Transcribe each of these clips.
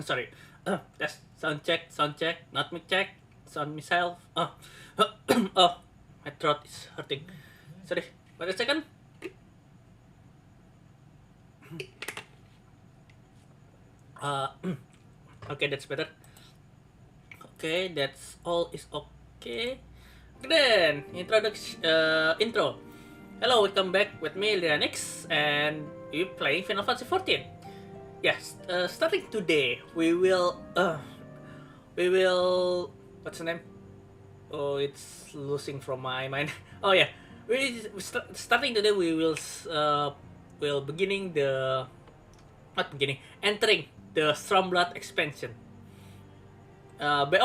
Sorry. That's sound check, not mic check, sound myself. Oh, my throat is hurting. Sorry, wait a second. Uh, okay, that's better. Okay, that's all is okay. Then introduction. Intro. Hello, welcome back with me, Illyria Nix, and we playing Final Fantasy 14. Yes, starting today, we will, what's the name? Oh, it's losing from my mind. Oh yeah, starting today will beginning the not beginning entering the Stormblood expansion. By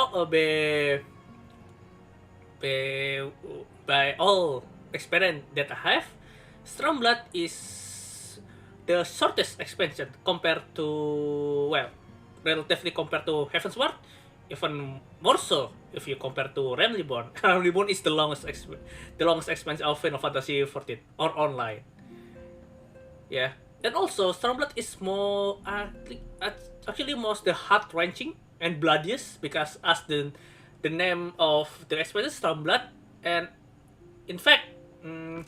by, by all experience that I have, Stormblood is the shortest expansion compared to, well, relatively compared to Heavensward, even more so if you compare to Realm Reborn. Realm Reborn is the longest expansion of Final Fantasy 14 or online. Yeah, and also Stormblood is more actually most the heart wrenching and bloodiest because as the name of the expansion Stormblood, and in fact, in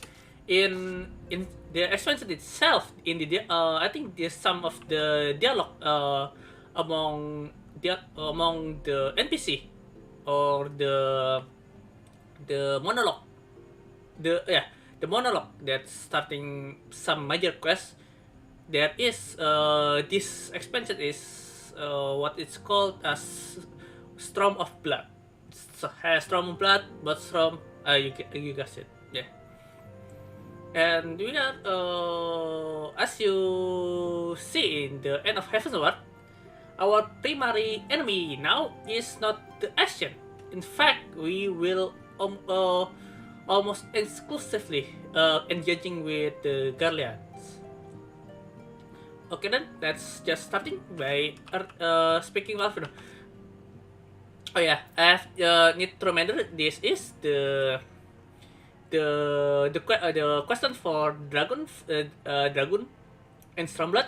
the expansion itself, in the I think there's some of the dialogue among among the NPC or the monologue, the monologue that's starting some major quest. There is this expansion is what it's called as Storm of Blood. So, has Storm of Blood, but Storm, you guessed it, yeah. And we are, as you see in the end of Heavensward, our primary enemy now is not the Ashen. In fact, we will almost exclusively engaging with the Guardians. Okay then, let's just starting by speaking of. Oh yeah, I have, need to remember this is the question for Dragon and Stormblood,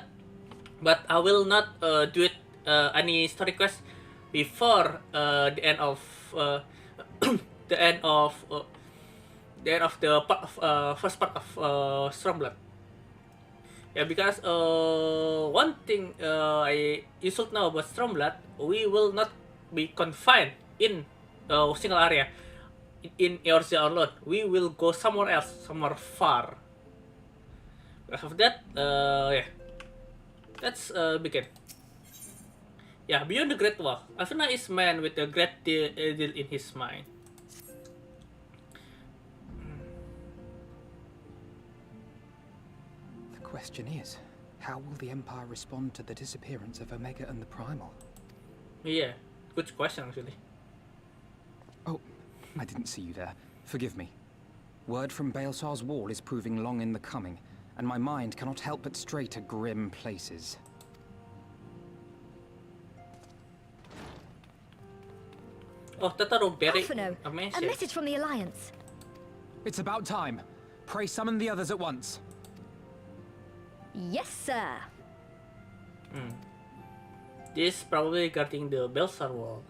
but I will not do it any story quest before the end of the end of the end of the part of, first part of Stormblood. Yeah, because one thing you should know about Stormblood, we will not be confined in a single area in Eorzea alone. We will go somewhere else, somewhere far. Because of that, yeah, let's begin. Yeah, beyond the Great Wall, Avena is man with a great deal in his mind. The question is, how will the Empire respond to the disappearance of Omega and the Primal? Yeah, good question actually. Oh, I didn't see you there. Forgive me. Word from Baelsar's wall is proving long in the coming, and my mind cannot help but stray to grim places. Oh, Tataru, very A message from the Alliance. It's about time. Pray summon the others at once. Yes, sir. This probably regarding the Baelsar wall.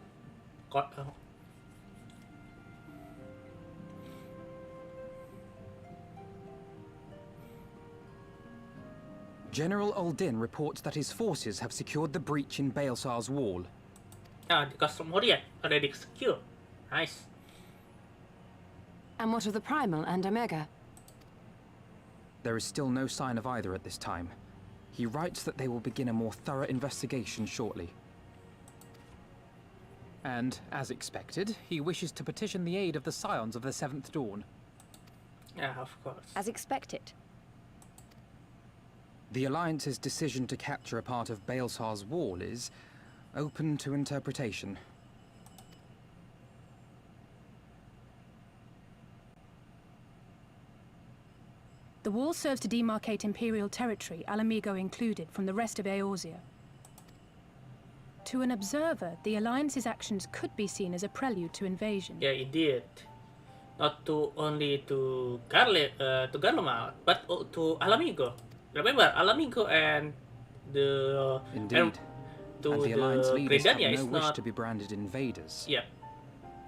General Uldin reports that his forces have secured the breach in Baelsar's wall. Ah, the custom warrior already secure. Nice. And what of the Primal and Omega? There is still no sign of either at this time. He writes that they will begin a more thorough investigation shortly. And, as expected, he wishes to petition the aid of the Scions of the Seventh Dawn. Yeah, of course. As expected. The Alliance's decision to capture a part of Baelsar's wall is open to interpretation. The wall serves to demarcate Imperial territory, Alamigo included, from the rest of Eorzea. To an observer, the Alliance's actions could be seen as a prelude to invasion. Yeah, indeed. Not to only to Garlemald, but to Alamigo. Remember, Alamigo and Indeed. To And the Alliance leaders have Gridania no is wish not. to be branded invaders. Yeah,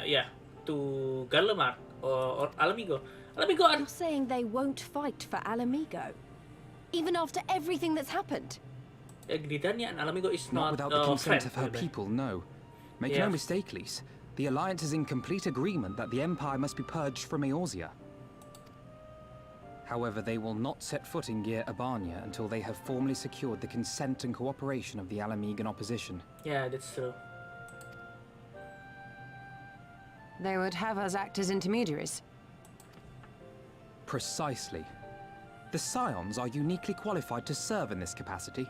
yeah. To Garlemald or Alamigo. Alamigo You're saying they won't fight for Alamigo? Even after everything that's happened? Gridania and Alamigo is Not not without the consent friend, of her really. people, no. Make Yeah. no mistake, Lys. The Alliance is in complete agreement that the Empire must be purged from Eorzea. However, they will not set foot in Gyr Abania until they have formally secured the consent and cooperation of the Alamegan opposition. Yeah, that's true. They would have us act as intermediaries. Precisely. The Scions are uniquely qualified to serve in this capacity.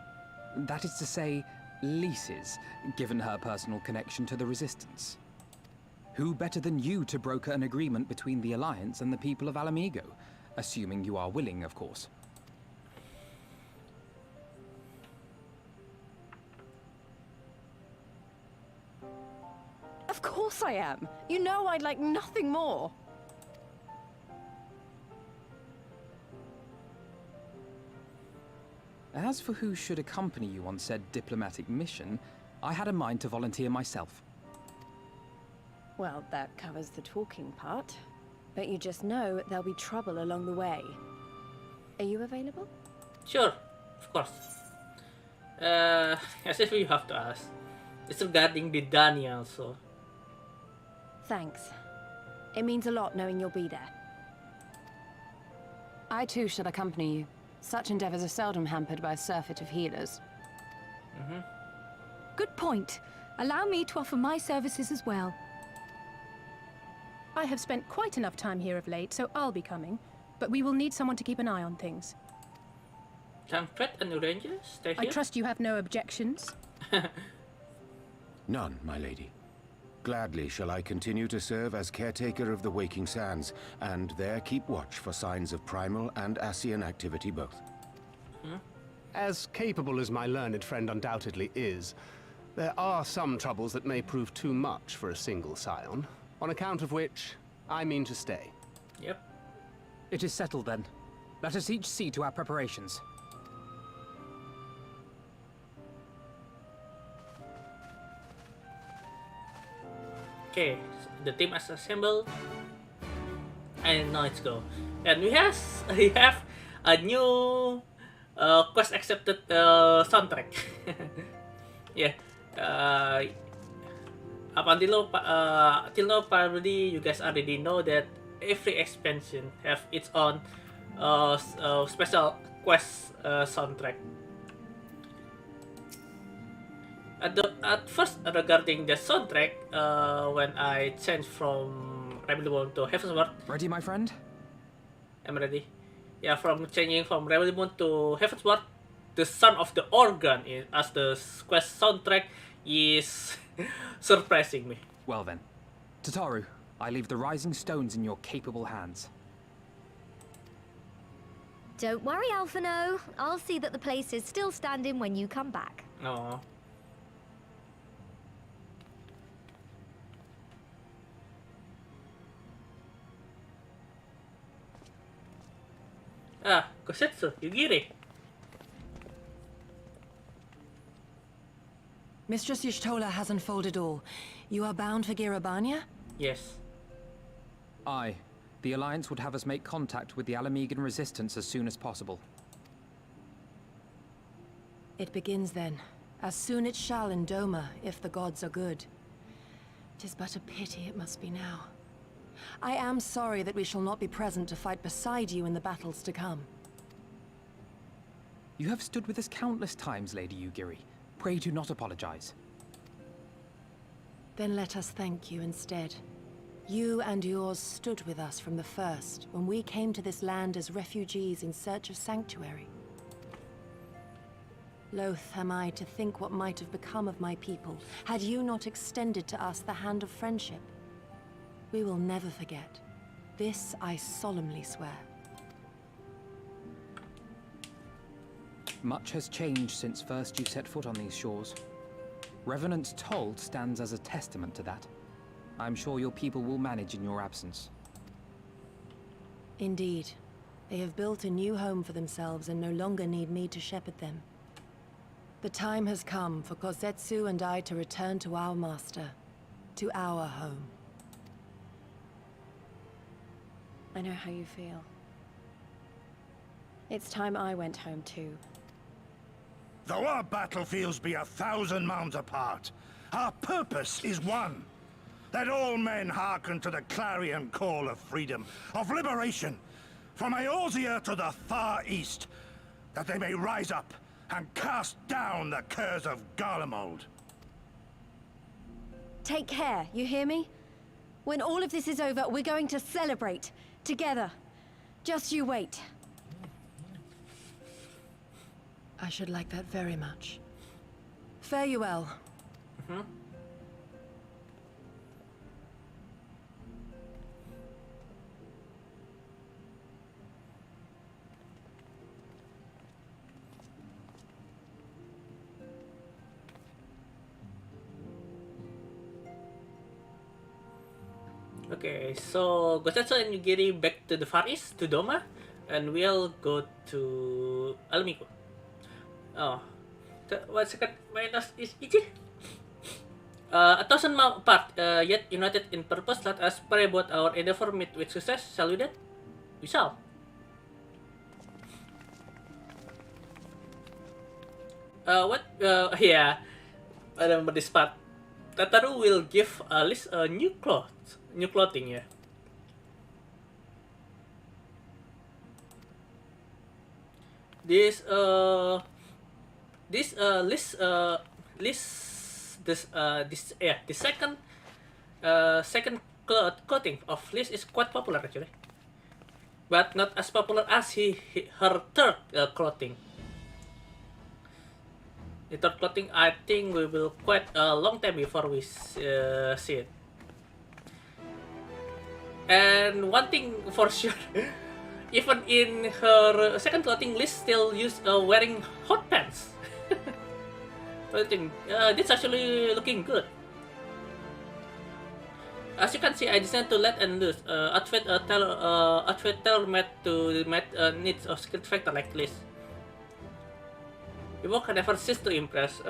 That is to say, Lys's, given her personal connection to the Resistance. Who better than you to broker an agreement between the Alliance and the people of Alamigo? Assuming you are willing, of course. Of course I am. You know I'd like nothing more. As for who should accompany you on said diplomatic mission, I had a mind to volunteer myself. Well, that covers the talking part. But you just know there'll be trouble along the way. Are you available? Sure, of course. As if you have to ask. It's regarding the Dania also. Thanks. It means a lot knowing you'll be there. I too shall accompany you. Such endeavors are seldom hampered by a surfeit of healers. Good point. Allow me to offer my services as well. I have spent quite enough time here of late, so I'll be coming. But we will need someone to keep an eye on things. Tancred and Rangers, stay I here. trust you have no objections. None, my lady. Gladly shall I continue to serve as caretaker of the Waking Sands, and there keep watch for signs of primal and Ascian activity both. As capable as my learned friend undoubtedly is, there are some troubles that may prove too much for a single scion, on account of which I mean to stay. Yep. It is settled then. Let us each see to our preparations. Okay, the team is assembled, and now let's go. And we have a new quest accepted soundtrack. Yeah. Up until till now, probably you guys already know that every expansion have its own special quest soundtrack. At first, regarding the soundtrack, when I changed from Rebellion to Heavensward, Ready, my friend? I'm ready. Yeah, from changing from Rebellion to Heavensward, the sound of the organ as the quest soundtrack is surprising me. Well then. Tataru, I leave the rising stones in your capable hands. Don't worry, Alphino. I'll see that the place is still standing when you come back. No. Kosetsu, Yugiri. Mistress Y'shtola has unfolded all. You are bound for Gyr Abania? Yes. Aye. The Alliance would have us make contact with the Alamegan resistance as soon as possible. It begins then. As soon it shall in Doma, if the gods are good. 'Tis but a pity it must be now. I am sorry that we shall not be present to fight beside you in the battles to come. You have stood with us countless times, Lady Yugiri. Pray do not apologize. Then let us thank you instead. You and yours stood with us from the first, when we came to this land as refugees in search of sanctuary. Loath am I to think what might have become of my people, had you not extended to us the hand of friendship. We will never forget. This I solemnly swear. Much has changed since first you set foot on these shores. Revenant's Toll stands as a testament to that. I'm sure your people will manage in your absence. Indeed. They have built a new home for themselves and no longer need me to shepherd them. The time has come for Kozetsu and I to return to our master, to our home. I know how you feel. It's time I went home too. Though our battlefields be 1,000 mounds apart, our purpose is one. That all men hearken to the clarion call of freedom, of liberation, from Eorzea to the far east, that they may rise up and cast down the curse of Garlemald. Take care, you hear me? When all of this is over, we're going to celebrate. Together. Just you wait. I should like that very much. Fare you well. Okay, so Gosetsu and Yugiri back to the far east, to Doma, and we'll go to Almico. Oh, 1 second, minus is Ichi. 1,000 miles apart, yet united in purpose, let us pray about our endeavor meet with success. Shall we then? We shall. Yeah, I remember this part. Tataru will give Liz a new clothing, yeah. This the second clothing of Liz is quite popular actually, but not as popular as her third clothing. The third clothing, I think we will quite a long time before we see it. And one thing for sure, even in her second clothing, Liz still wearing hot pants. I think this actually looking good. As you can see, I decided to let and loose outfit tailor-made to the needs of skilled fighter like Liz. The work never cease to impress.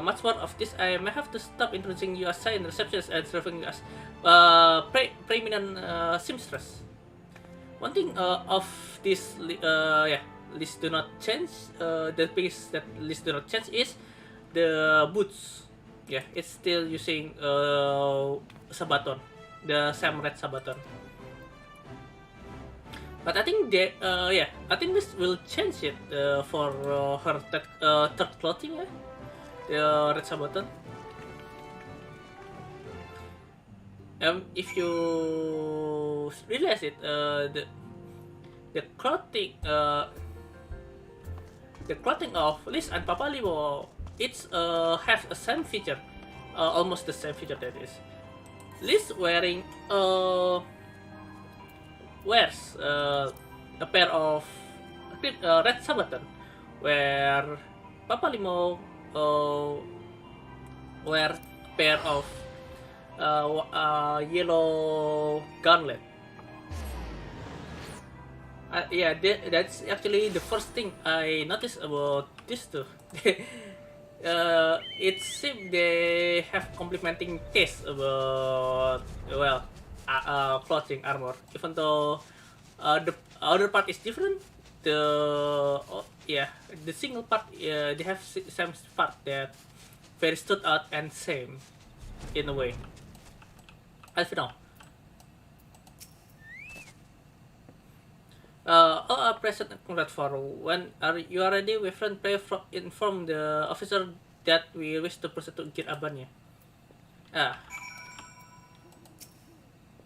Much more of this, I may have to stop introducing you as silent receptionists and serving you as preeminent seamstress. One thing of this, list do not change. The piece that list do not change is the boots. Yeah, it's still using sabaton, the same red sabaton. But I think I think this will change it for her third clothing, yeah? The red sabaton. If you realize it, the clothing of Liz and Papalimo, it's has a same feature, almost the same feature that is. Liz wearing wears a pair of red sabaton, where Papalimo wear a pair of yellow gauntlet. Yeah, that's actually the first thing I noticed about these two. It seems they have complementing taste about, well, clothing, armor. Even though the other part is different, the single part, they have same part that very stood out and same in a way. I don't know. All are present and congrats for when you are ready. We friend play inform the officer that we wish to proceed to Giraban.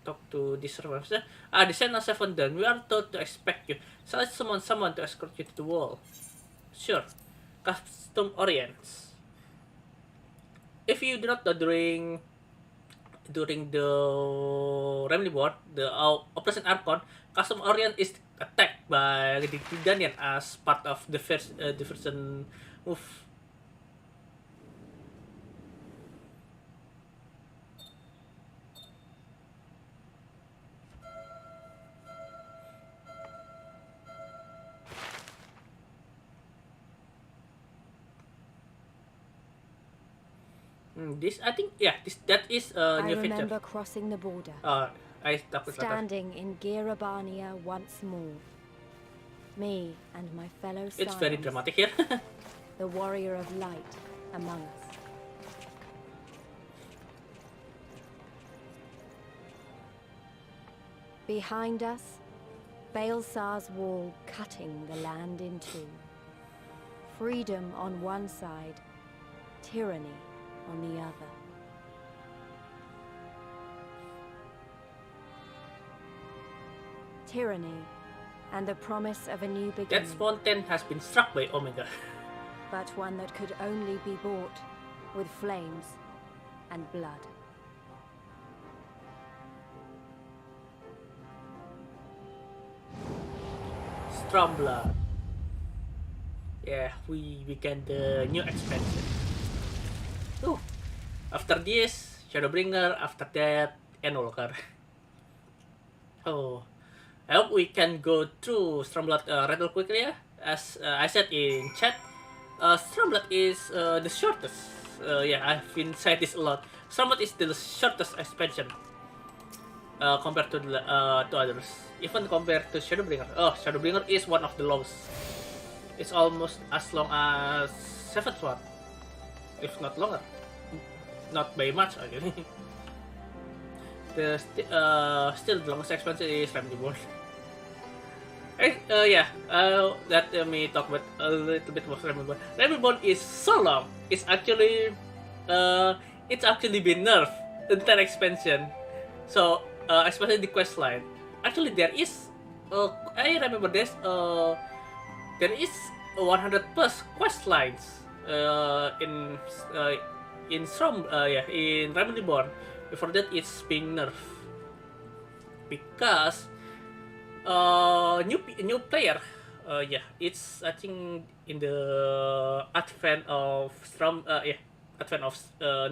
Talk to this officer. The signal 7 done. We are told to expect you. Select someone to escort you to the wall. Sure. Custom orients. If you do not know during the Remedy board, the Operation Archon, Custom Orient is attacked by the Guardian as part of the first diversion move. This, I think, yeah, that is a I new feature. remember crossing the border, I talked with Latar. standing in Girabania once more. Me and my fellow It's very scions, dramatic here. the warrior of light among us. Behind us, Baelsar's wall cutting the land in two. Freedom on one side, tyranny on the other. Tyranny and the promise of a new That beginning, mountain has been struck by Omega. but one that could only be bought with flames and blood. Stormblood. Yeah, we began the new expansion. Ooh. After this, Shadowbringer, after that, Endwalker. Oh, I hope we can go through Stormblood rather quickly. Yeah? As I said in chat, Stormblood is the shortest. Yeah, I've been saying this a lot. Stormblood is the shortest expansion compared to others. Even compared to Shadowbringer. Oh, Shadowbringer is one of the longest. It's almost as long as Seventh Sword, if not longer. Not by much, actually. Still the longest expansion is Reborn. Yeah, let me talk about a little bit about Reborn. Reborn is so long. It's actually been nerfed the entire expansion. So especially the quest line. Actually, there is. I remember this. There is 100 plus quest lines in Realm Reborn. Before that, it's being nerfed because new player. Yeah, it's I think in the advent of not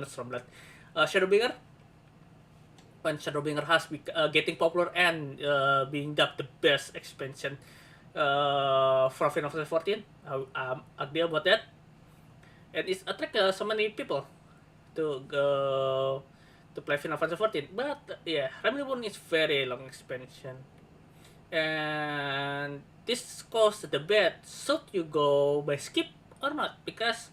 Stormblood, Shadowbringer. When Shadowbringer has getting popular and being dubbed the best expansion for Final Fantasy 14. I'm agree about that, and it's attract so many people to go to play Final Fantasy 14. But yeah, Realm Reborn is very long expansion, and this caused the debate: should you go by skip or not? Because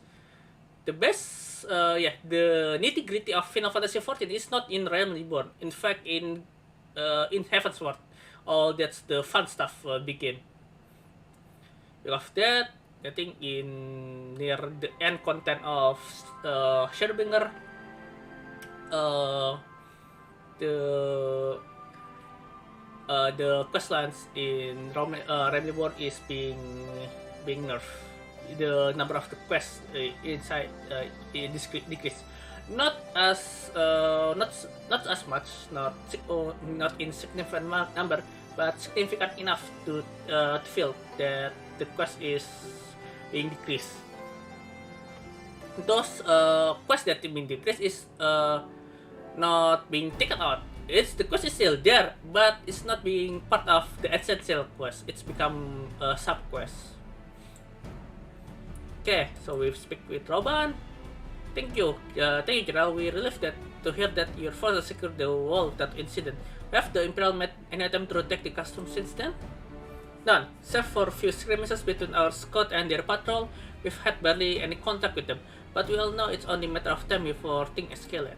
the best, the nitty gritty of Final Fantasy 14 is not in Realm Reborn. In fact, in Heavensward, all that's the fun stuff begin. Because that, I think in near the end content of Shadowbringer, the questlines in Realm Reborn is being nerfed. The number of the quests inside decrease. Not as much, not in significant number, but significant enough to feel that the quest is being decreased. Those quests that being decreased is not being taken out. The quest is still there, but it's not being part of the essential quest. It's become a sub quest. Okay, so we speak with Roban. Thank you, General. We relieved to hear that your forces secured the wall that incident. Have the Imperial made any attempt to attack the custom since then? None, except for a few skirmishes between our scout and their patrol. We've had barely any contact with them, but we all know it's only a matter of time before things escalate.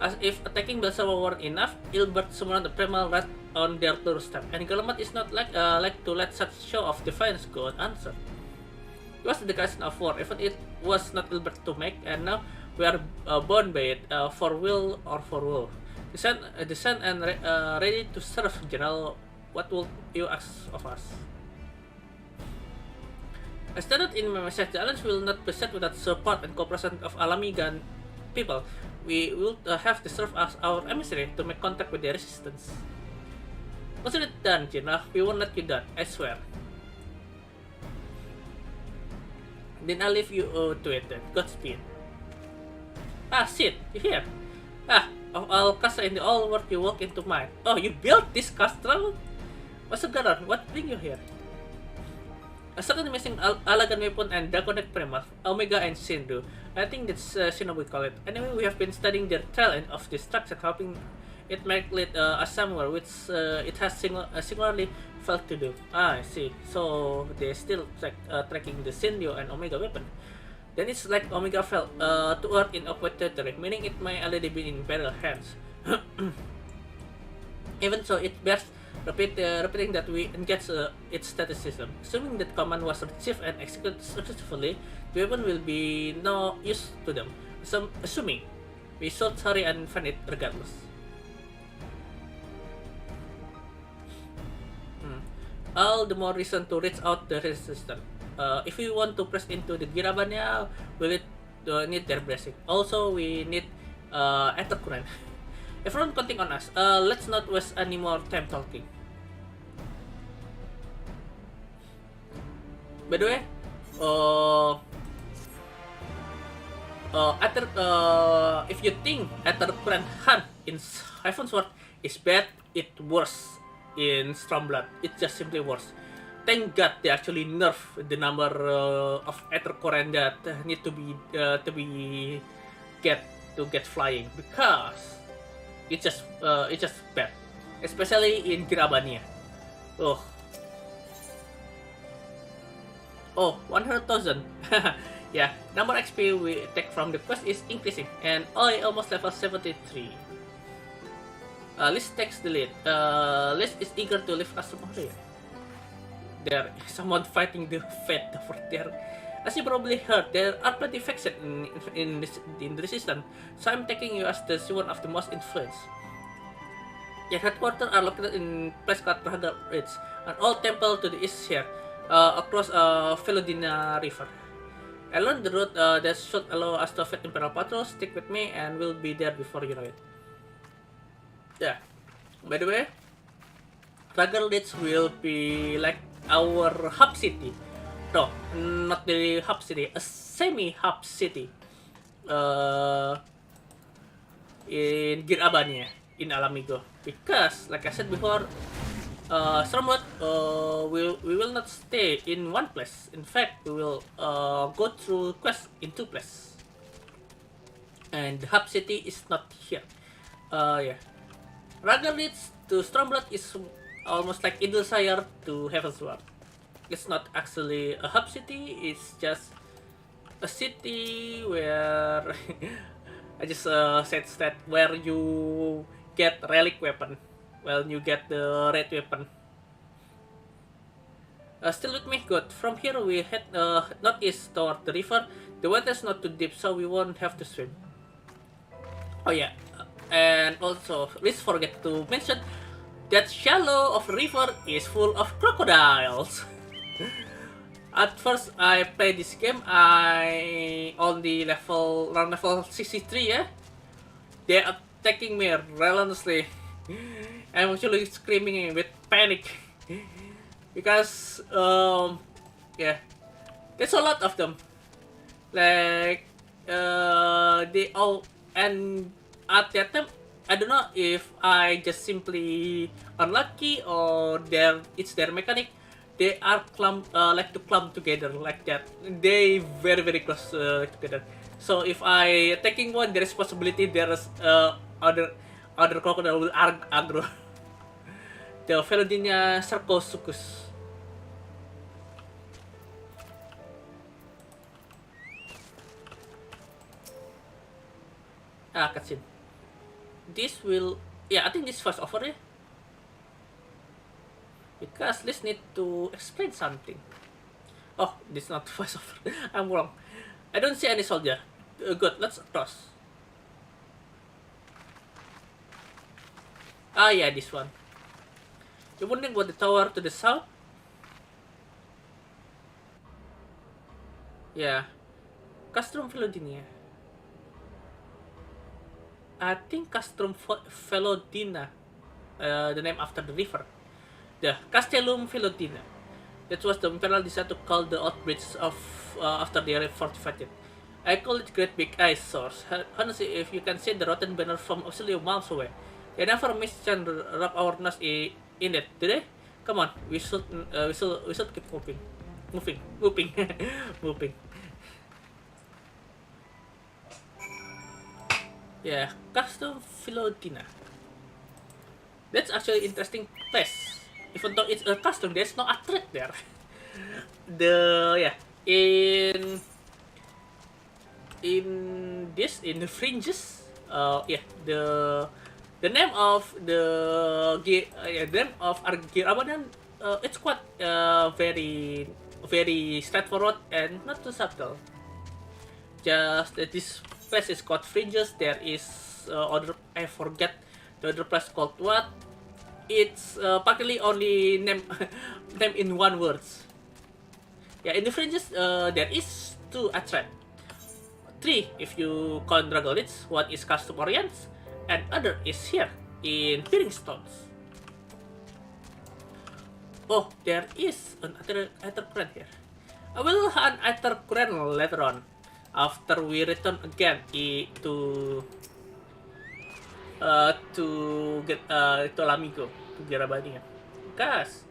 As if attacking Belsawa weren't enough, Ilbert summoned the Primal right on their doorstep, and Galamat is not like to let such show of defiance go unanswered. It was the declaration of war, even it was not Ilbert to make, and now we are bound by it, for will or for woe. Descend and ready to serve, General. What will you ask of us? I stated in my message, the Alliance will not proceed without support and cooperation of Alamigan people. We will have to serve as our emissary to make contact with the resistance. Consider it done, General. We won't let you down, I swear. Then I'll leave you to it then. Godspeed. Ah, Sid, you here? Ah, of all castle in the old world, you walk into mine. Oh, you built this castle? What's going on? What bring you here? A certain missing Alagan weapon and Draconic Primer, Omega and Shinru. I think that's Shinobi call it. Anyway, we have been studying their trail end of destruction, hoping it might lead us somewhere, which it has singularly failed to do. Ah, I see. So they still tracking the Shinru and Omega weapon. Then it's like Omega fell to Earth in awkward territory, meaning it might already be in better hands. Even so, it bears repeating that we engage its status system. Assuming that command was retrieved and executed successfully, the weapon will be no use to them. Assuming we should hurry and find it regardless. All the more reason to reach out the resistance. If we want to press into the Girabania, we need their bracing. Also, we need ether current. Everyone counting on us. Let's not waste any more time talking. By the way, if you think ether current hunt in Heavensward is bad, it's worse in Stormblood. It's just simply worse. Thank God they actually nerf the number of ether current that need to get flying, because it's just bad, especially in Girabania. Oh, 100,000. Yeah, number XP we take from the quest is increasing, and I almost level 73. Liz takes the lead. Liz is eager to leave us from here. There is someone fighting the fate over there. As you probably heard, there are plenty of factions in the resistance, so I'm taking you as the one of the most influenced. Your headquarters are located in a place called Praga Ridge, an old temple to the east here, across Velodina River. I learned the route that should allow us to fight Imperial patrols. Stick with me and we'll be there before you know it. Yeah, by the way, Praga Ridge will be like our hub city. No, not the hub city, a semi-hub city in Girabania, in Alamigo. Because, like I said before, Stormblood, we will not stay in one place. In fact, we will go through quests in two places. And the hub city is not here. Yeah. Praga Ridge to Stormblood is almost like Illyria to Heavensward. It's not actually a hub city, it's just a city where I just said that where you get relic weapon, well, you get the red weapon. Still with me? Good. From here we head northeast toward the river. The water's not too deep, so we won't have to swim. Oh yeah, and also let's forget to mention that shallow of river is full of crocodiles. At first I played this game, I only around level 63, yeah? They're attacking me relentlessly. I'm actually screaming with panic. Because, yeah, there's a lot of them. Like, they all, and at that time, I don't know if I just simply unlucky or it's their mechanic. They are like to clump together like that. They very close together. So if I attacking one, there is possibility there's other crocodile will aggro. The Velodina Sarcosuchus. Cutscene. This will, yeah, I think this was over, yeah? Because let's need to explain something. Oh, this is not voice over. I'm wrong. I don't see any soldier. Good, let's cross. Ah, yeah, this one. You wondering about the tower to the south? Yeah. Castrum Velodina. I think Castrum Velodina. The name after the river. The Castellum Velodina. That was the Imperial decided to call the outbridge of after they fortified it. I call it Great Big Ice Source. Honestly, if you can see the rotten banner from absolutely miles away, they never miss chance to rub our nose in it, do they? Come on, we should keep moving. moving, moving. Yeah, custom Philodina. That's actually interesting place. Even though it's a custom, there's no a threat there. In in the fringes, the name of Abadan, it's quite very straightforward and not too subtle. Just that this place is called fringes. There is other, I forget the other place called what. It's partly only name name in one words. Yeah, in the fringes there is two attract. Three if you count Dragolits. One is custom orients, and other is here in Peering Stones. Oh, there is another current here. I will hunt another current later on, after we return again to get to Lamigo, to Gerabania. Because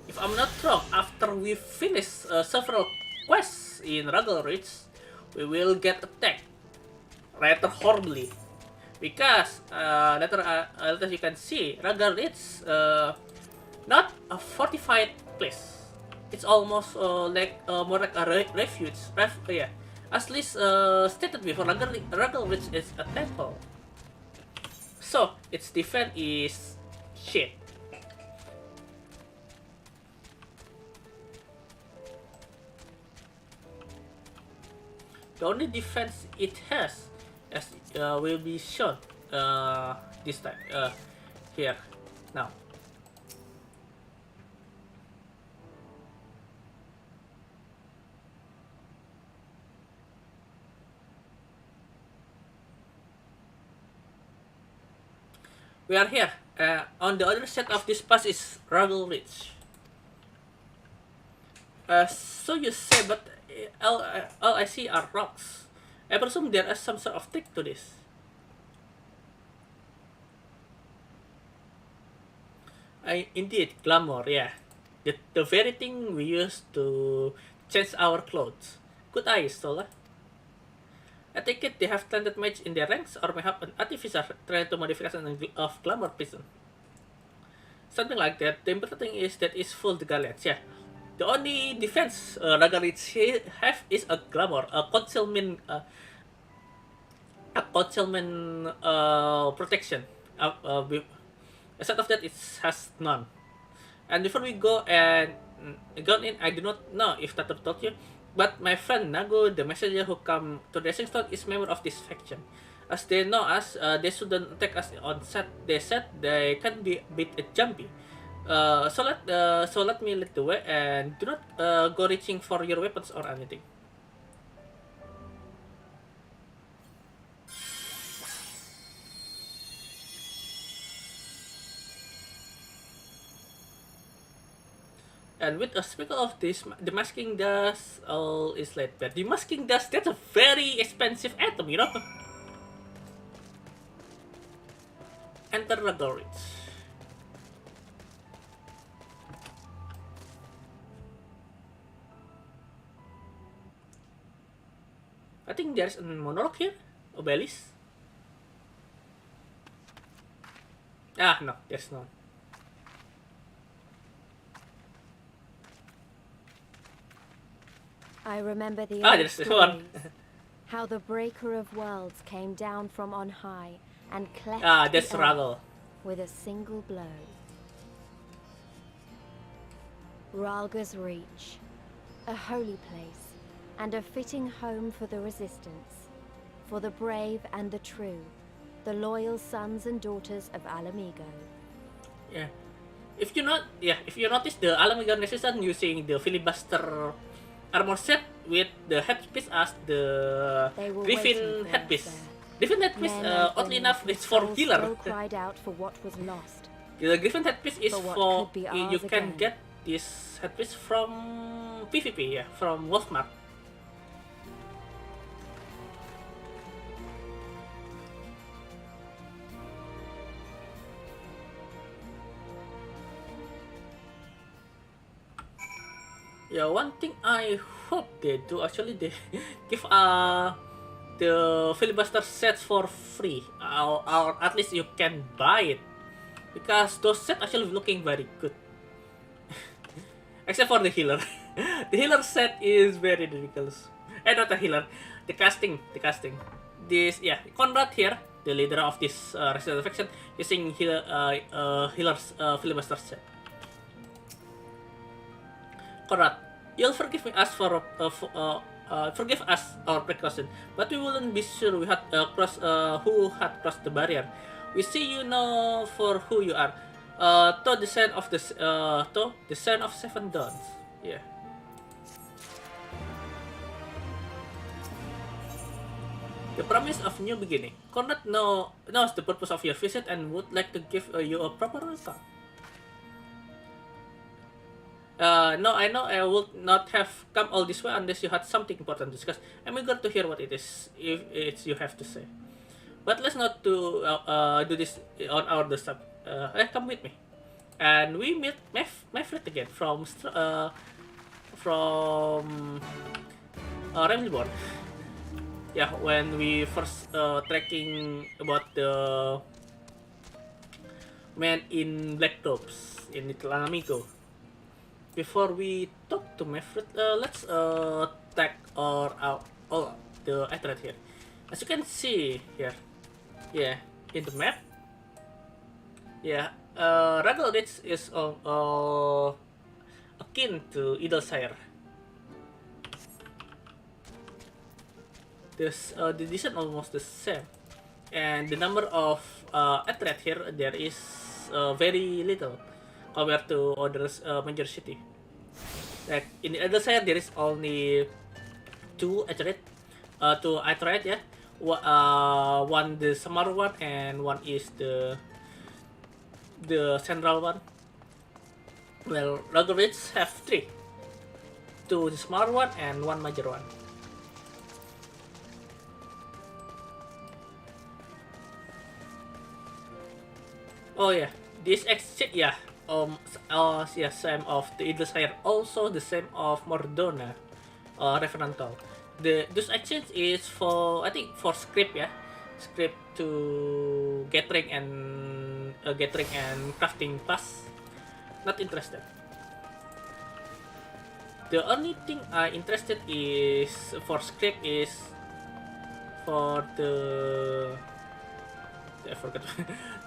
if I'm not wrong, after we finish several quests in Ruggle Ridge, we will get attacked rather horribly. Because later you can see, Ruggle Ridge not a fortified place. It's almost more like a refuge. As least stated before, Ruggle Ridge is a temple. So its defense is shit. The only defense it has, as will be shown this time here now. We are here. On the other side of this pass is Ruggle Ridge. So you say, but all I see are rocks. I presume there is some sort of trick to this. Indeed, glamour, yeah. The very thing we use to change our clothes. Good eyes, Sola. I take it they have talented mage in their ranks, or mayhap an artificer trying to modification of glamour prison. Something like that. The important thing is that it's full the galleons, yeah. The only defense Ragalids have is a glamour, a concealment protection. Aside of that, it has none. And before we go and go in, I do not know if Tato told you, but my friend Nago, the messenger who come to Dressing Stone, is member of this faction. As they know us, they shouldn't attack us on set. They said they can be a bit jumpy. So let me lead the way, and do not go reaching for your weapons or anything. And with a sprinkle of this, the masking dust, all is laid bare. The masking dust, that's a very expensive item, you know? Enter the Ridge. I think there's a monologue here, Obelisk. Ah, no, there's not. I remember the there's this one. how the breaker of worlds came down from on high and cleft That's the Ruggle. earth with a single blow. Ralga's Reach, a holy place, and a fitting home for the resistance, for the brave and the true, the loyal sons and daughters of Alamigo. Yeah. If you notice the Alamigo resistance using the filibuster armor set with the headpiece as the Griffin headpiece. Griffin headpiece, oddly enough, is for healer. Cried out for what was lost. The Griffin headpiece is for you can again. get this headpiece from PvP, yeah, from Wolfmark. Yeah, one thing I hope they do actually, they give the filibuster sets for free, or at least you can buy it, because those sets actually looking very good. Except for the healer. The healer set is very ridiculous. Not the healer, the casting. This, yeah, Conrad here, the leader of this resistance faction, using healer's filibuster set. Conrad, you'll forgive us for forgive us our precaution, but we wouldn't be sure we had who had crossed the barrier. We see you now for who you are. To the son of the son of Seven Dawns. Yeah. The promise of new beginning. Conrad knows the purpose of your visit and would like to give you a proper welcome. No, I know I would not have come all this way unless you had something important to discuss. I'm eager to hear what it is, if it's you have to say. But let's not do this on our doorstep. Come with me. And we meet my friend again from Remilborn. Yeah, when we first tracking about the man in black robes in Little Amigo. Before we talk to Mefrit, let's tag all the address here. As you can see here, yeah, in the map, yeah, Illyria Nix is akin to Idlesire. The design almost the same, and the number of athletes here there is very little compared to other major city. Like in the other side there is only two athletes, yeah. One the summer one and one is the central one. Well, Illyria have three, two the small one and one major one. Oh yeah, this exit, yeah. Yeah, same of the Idlesire, also the same of Mordona, Revenantal. Those actions is for, I think, for script, yeah, script to gathering and crafting pass. Not interested. The only thing I interested is for script is for the I forgot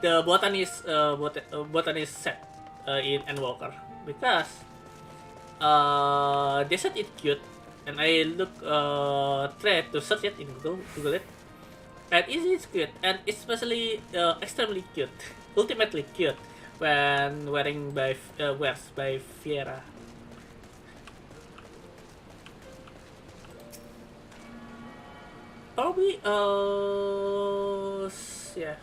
the botanist set in Endwalker, because they said it cute and I tried to search it in Google it, and it is cute, and especially extremely cute, ultimately cute when wears by Fiera. Probably yeah.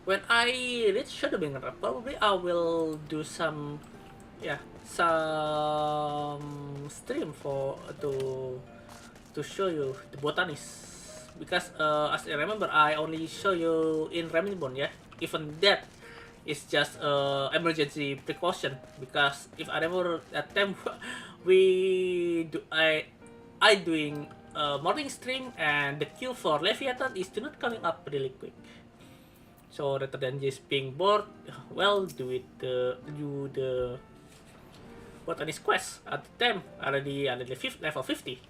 When I reach Shadowbringer, probably I will do some stream for to show you the botanist, because as I remember I only show you in Remilborn, yeah. Even that is just emergency precaution, because if I remember that time I doing morning stream and the queue for Leviathan is not coming up really quick. So rather than just being bored, well, do the botanist quest at the time already level 50.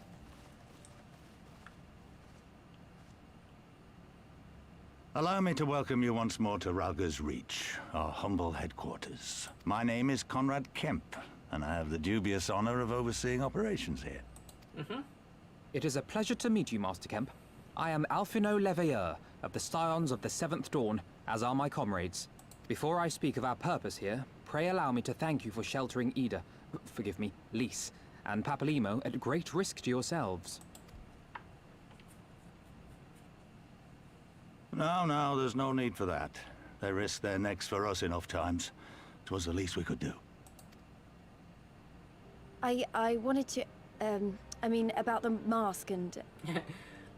Allow me to welcome you once more to Ralga's Reach, our humble headquarters. My name is Conrad Kemp, and I have the dubious honor of overseeing operations here. It is a pleasure to meet you, Master Kemp. I am Alphino Leveilleur of the Scions of the Seventh Dawn, as are my comrades. Before I speak of our purpose here, pray allow me to thank you for sheltering Ida, forgive me, Lys, and Papalimo at great risk to yourselves. No, there's no need for that. They risked their necks for us enough times. 'Twas the least we could do. I wanted to, I mean, about the mask and...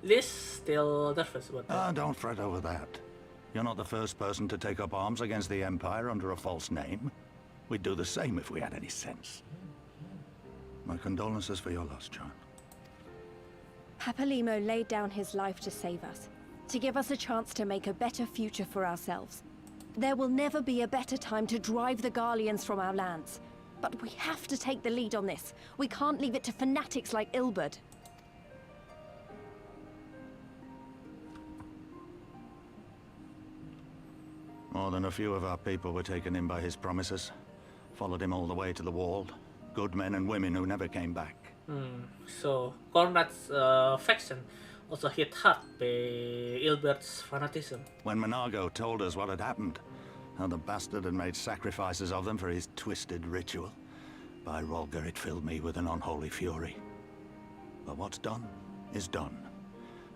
Lys still nervous about that. Don't fret over that. You're not the first person to take up arms against the Empire under a false name. We'd do the same if we had any sense. My condolences for your loss, child. Papalimo laid down his life to save us, to give us a chance to make a better future for ourselves. There will never be a better time to drive the Garleans from our lands. But we have to take the lead on this. We can't leave it to fanatics like Ilberd. More than a few of our people were taken in by his promises. Followed him all the way to the wall. Good men and women who never came back. So Conrad's faction also hit hard by Ilberd's fanaticism. When Monago told us what had happened, how the bastard had made sacrifices of them for his twisted ritual, by Rolger it filled me with an unholy fury. But what's done is done.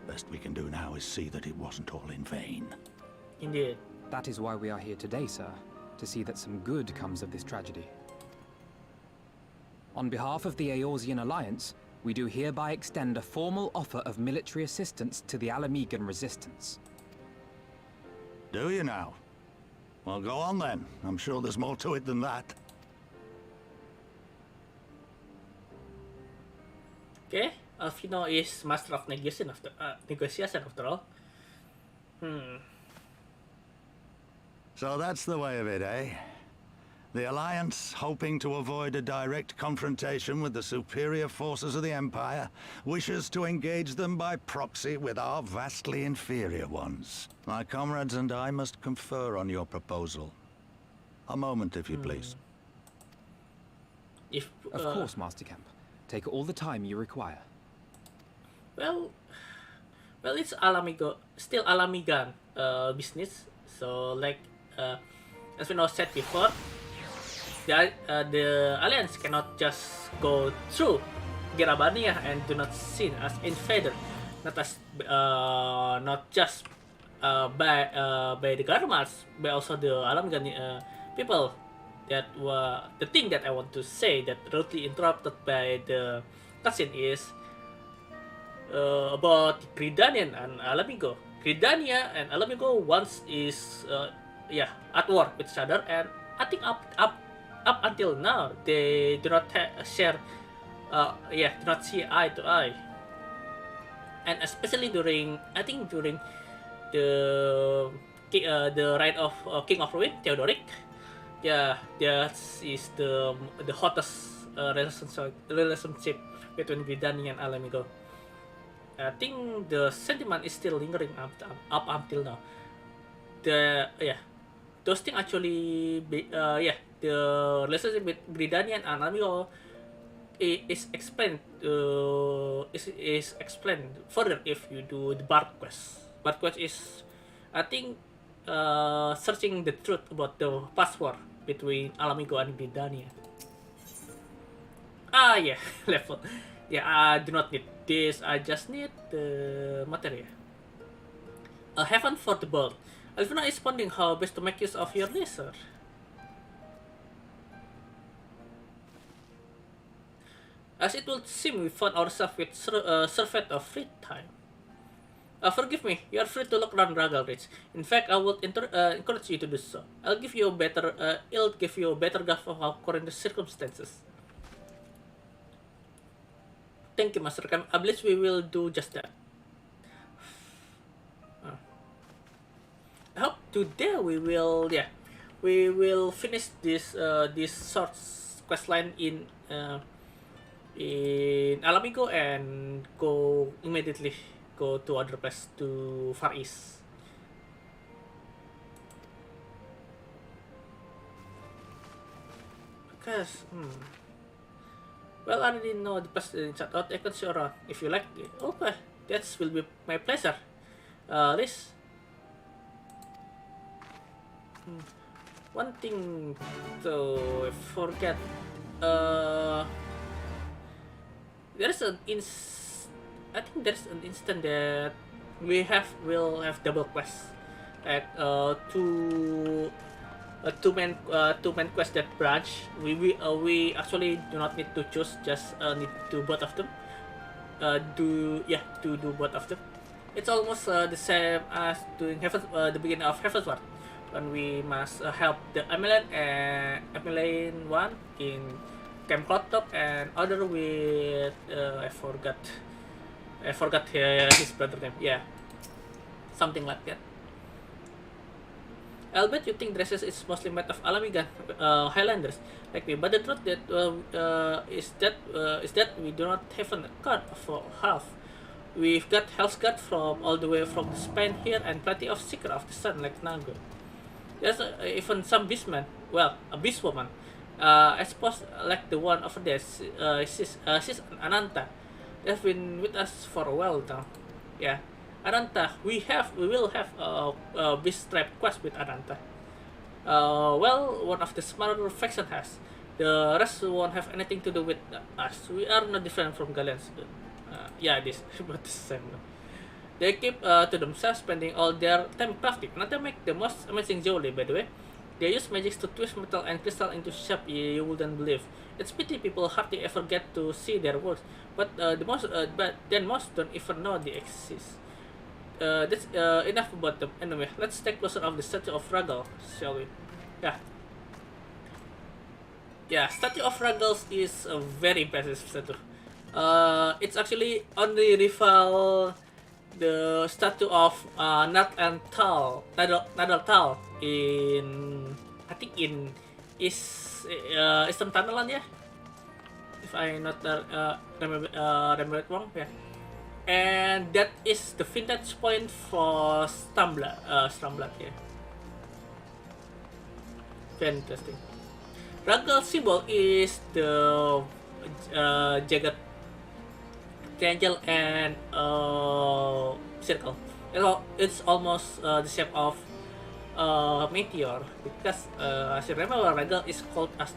Best we can do now is see that it wasn't all in vain. Indeed. That is why we are here today, sir, to see that some good comes of this tragedy. On behalf of the Eorzean Alliance, we do hereby extend a formal offer of military assistance to the Alamegan resistance. Do you now? Well, go on then. I'm sure there's more to it than that. Okay, Alfino is master of negotiation after all. So that's the way of it, eh? The Alliance, hoping to avoid a direct confrontation with the superior forces of the Empire, wishes to engage them by proxy with our vastly inferior ones. My comrades and I must confer on your proposal. A moment, if you please. Of course, Master Kemp. Take all the time you require. Well, it's still Alamegan business. So, like, as we know said before, the Alliance cannot just go through Gerabania and do not seen as invader, not just by the Garmals, but also the Alamegan people. That the thing that I want to say that rudely interrupted by the cutscene is about Gridanian and Alamigo. Gridania and Alamigo once is at war with each other, and I think up until now they do not share do not see eye to eye, and especially during the reign of King of Ruin, Theodoric. Yeah, that is the hottest relationship between Gridania and Alamigo. I think the sentiment is still lingering up until now. Those things actually the relationship with Gridania and Alamigo is explained is explained further if you do the Bard quest. Bard quest is, I think, searching the truth about the past war between Alamigo and Gridania. Level. I do not need this, I just need the material. A heaven for the bold. Alvina is pondering how best to make use of your leisure. As it would seem, we found ourselves with surfeit of free time. Forgive me, you are free to look around Ragal Ridge. In fact, I would encourage you to do so. It'll give you a better grasp of our current circumstances. Thank you, Master Cam. I believe we will do just that. I hope today we will finish this short quest line in Alamigo and immediately go to other place to Far East. Because well, I already know the place in chat out. I can show around if you like. Okay, that will be my pleasure. Liz. One thing to forget. There's I think there's an instant that will have double quests, like two main quests that branch. We actually do not need to choose, just need to do both of them. Do both of them. It's almost the same as doing the beginning of Heaven's Ward, when we must help the Emelian one in Camp Hotdog, and other with I forgot his brother name. Yeah, something like that. I'll bet you think dresses is mostly made of Alamigan Highlanders like me, but the truth is that we do not have a card for half. We've got Hellsguard from all the way from Spain here, and plenty of Seeker of the Sun like Nago. There's even some beastmen. Well, a beast woman. I suppose like the one over there. She's Ananta. They've been with us for a while now. Yeah, Ananta. We will have a beast tribe quest with Ananta. Well, one of the smaller faction has. The rest won't have anything to do with us. We are not different from Galens. Yeah, this about the same. They keep to themselves, spending all their time crafting. Not to make the most amazing jewelry, by the way. They use magics to twist metal and crystal into shape you wouldn't believe. It's pity people hardly ever get to see their works, but most don't even know they exist. That's enough about them. Anyway, let's take closer of the statue of Ragal, shall we? Yeah, statue of Ragals is a very impressive statue. It's actually only rival the statue of Nadal Tal in, I think, in Eastern Thailand, yeah, if I not remember it wrong, yeah. And that is the vintage point for Stormblood, yeah. Very interesting. Ragal symbol is the jagged triangle and circle. It's almost the shape of meteor, because as you remember, Ragal is called as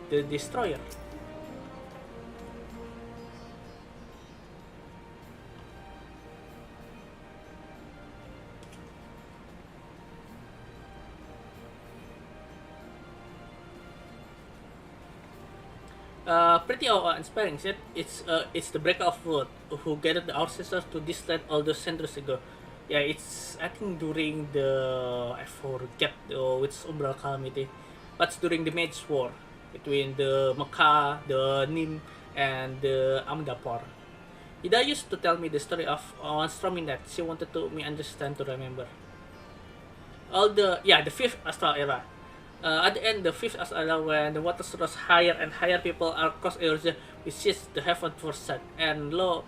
the destroyer. Pretty inspiring, yet it's the breaker of wood who gathered the ancestors to this land all those centuries ago. Yeah, it's, I think, during the, I forget which Umbral Calamity, but it's during the Mage War between the Mecca, the Nim, and the Amdapor. Ida used to tell me the story of one stormy night she wanted to me understand to remember. The fifth astral era. At the end, the fifth astral era, when the waters rose higher and higher, people are across Illyria, which seized the heaven for sight, and lo,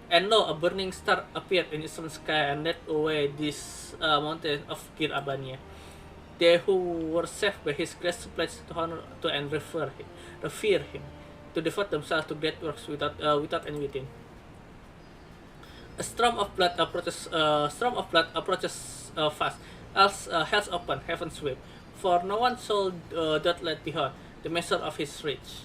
a burning star appeared in the eastern sky and led away this mountain of Gir Abania. They who were saved by his grace pledged to honor to and revere him, to devote themselves to great works without any within. A storm of blood approaches fast. As hells open, heavens weep, for no one soul that let behold the measure of his reach.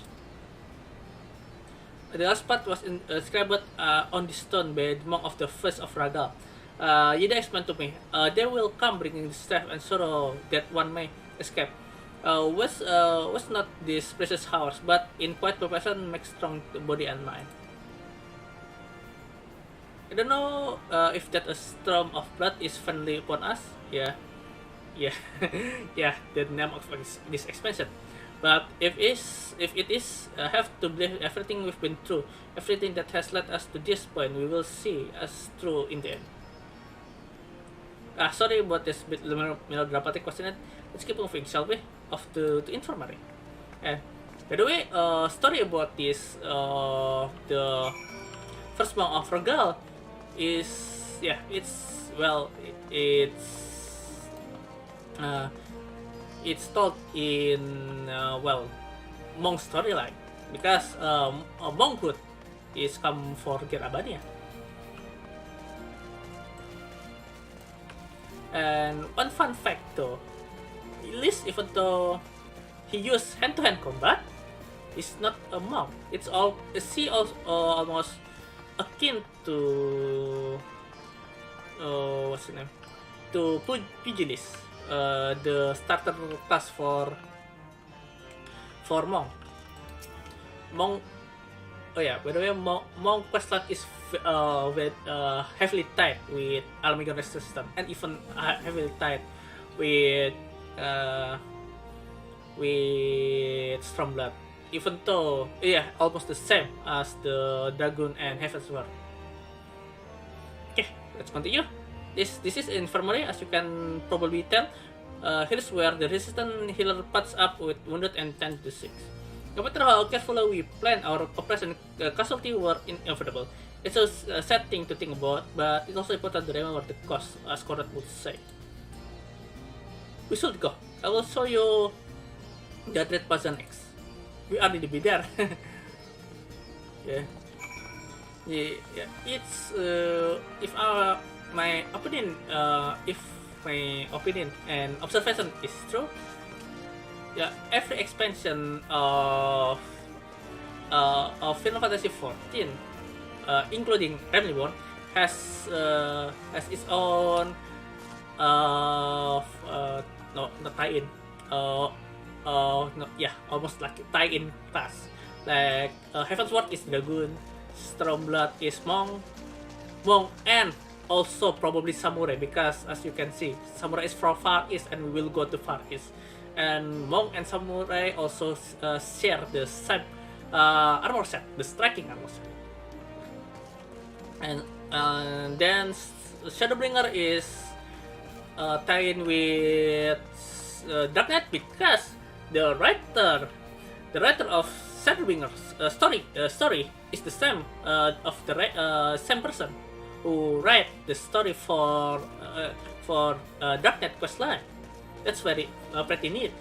The last part was inscribed on the stone by the monk of the first of Ragal. Yida explained to me, they will come bringing the strife and sorrow that one may escape. Was not these precious hours, but in quiet preparation makes strong the body and mind. I don't know if that a storm of blood is finally upon us. Yeah, the name of this expansion. But if it is, have to believe everything we've been through, everything that has led us to this point, we will see as true in the end. Sorry about this bit melodramatic question. Let's keep moving, shall we? Off to infirmary. And by the way, story about this, the first monk of Ragal is, yeah, it's told in monk storyline, because a monkhood is come for Gerabania. And one fun fact though, Lys, even though he used hand-to-hand combat, is not a monk. It's almost akin to what's the name? To Pugilist. The starter class for monk. Oh yeah, by the way, monk questline is heavily tied with Alamigon resistance, and even heavily tied with Stormblood, even though almost the same as the Dragoon and Heaven's Ward. Okay, let's continue. This is infirmary, as you can probably tell. Here's where the resistant healer patches up with wounded and tend to sick. No matter how carefully we plan our operation, casualty were inevitable. It's a sad thing to think about, but it's also important to remember the cost, as Conrad would say. We should go. I will show you the Dread Plaza next. We already be there. yeah. It's my opinion, if my opinion and observation is true, every expansion of Final Fantasy XIV, including Realm Reborn, has its own tie-in. Almost like tie-in class. Like Heaven's Ward is Dragoon, Stormblood is Monk, and also probably Samurai, because as you can see, Samurai is from Far East and we will go to Far East. And Monk and Samurai also share the same armor set, the striking armor set. And then Shadowbringer is tied in with Dark Knight, because the writer of Shadowbringer's story is the same of the same person who write the story for Dark Knight questline. That's very pretty neat.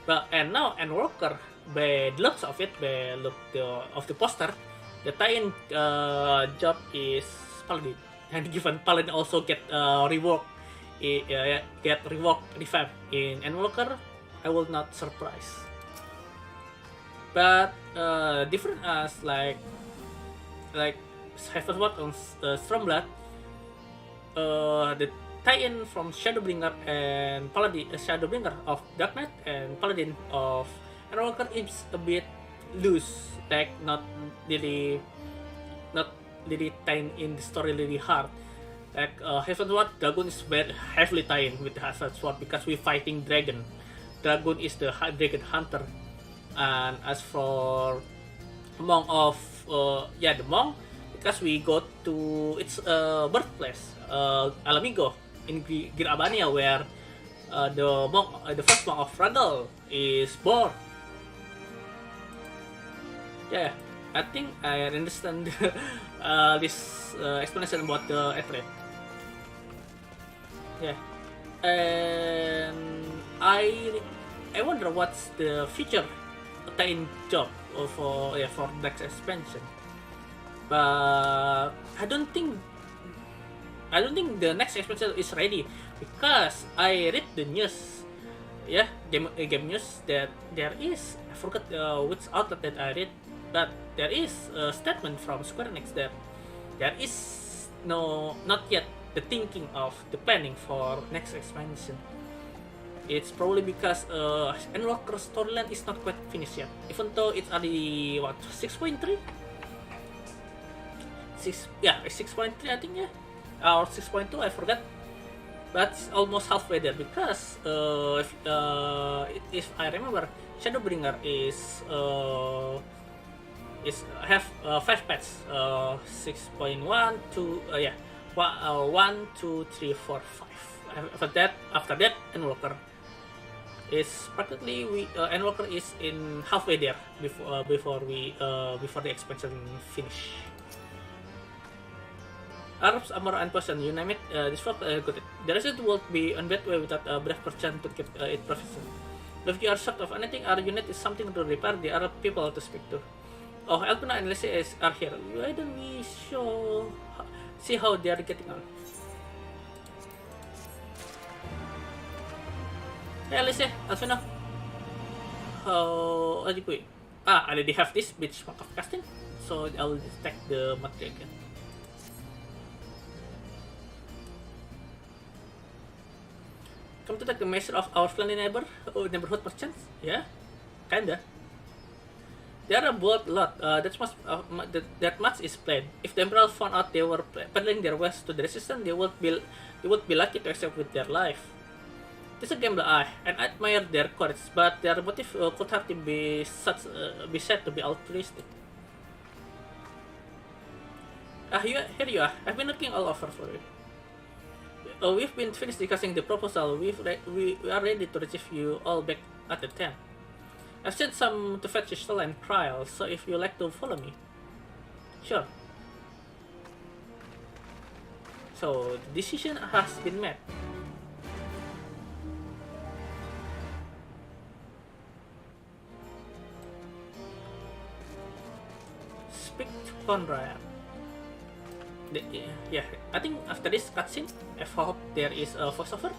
But and now Endwalker, by the looks of it, by look of the poster, the tie-in job is Paladin, and given Paladin also get reworked revamped in Endwalker, I will not surprise. But different as like Heaven's Ward on Stormblood, the tie-in from Shadowbringer and Paladin, Shadowbringer of Dark Knight and Paladin of Endwalker is a bit loose, like not really tying in the story really hard. Like Heaven's Ward, Dragoon is very heavily tied in with the Heaven's Ward because we're fighting Dragon. Dragoon is the Dragon Hunter, and as for Monk of the Monk, because we go to its birthplace, Alamigo in Girabania, where the first monk of Ragal is born. Yeah, I think I understand this explanation about the athlete. Yeah, and I wonder what's the future tie-in job for next expansion. But I don't think the next expansion is ready, because I read the news, game news, that there is, I forgot which outlet that I read, but there is a statement from Square Enix that there is not yet the thinking of the planning for next expansion. It's probably because Endwalker storyline is not quite finished yet, even though it's already 6.3. 6.3 I think, or 6.2, I forgot, but it's almost halfway there, because if I remember, Shadowbringer is have 5 patches, 6.1 to 1, 2, 3, 4, 5. After that, Endwalker is practically Endwalker is in halfway there before the expansion finish. Arabs, armor, and potion, you name it, this folk got it. The result will be on bad way without a brave person to keep it professional. If you are short of anything, our unit is something to repair the Arab people to speak to. Oh, Elpina and Lizzie are here. Why don't we see how they are getting on? Hey Lizzie, Elpina. How are you going? I already have this bitch mark of casting, so I'll detect the material again. Come to take the measure of our friendly neighborhood merchants? Yeah, kinda. They are a bold lot. That much is plain. If the Emperor found out they were peddling their wares to the Resistance, they would be lucky to accept with their life. This is a gambler eye, and I admire their courage, but their motive could hardly be said to be altruistic. Here you are. I've been looking all over for you. We've been finished discussing the proposal. We are ready to receive you all back at the tent. I've sent some to fetch your stolen trial, so if you like to follow me. Sure. So, the decision has been made. Speak to Conrad. Yeah, I think after this cutscene, I hope there is a voiceover,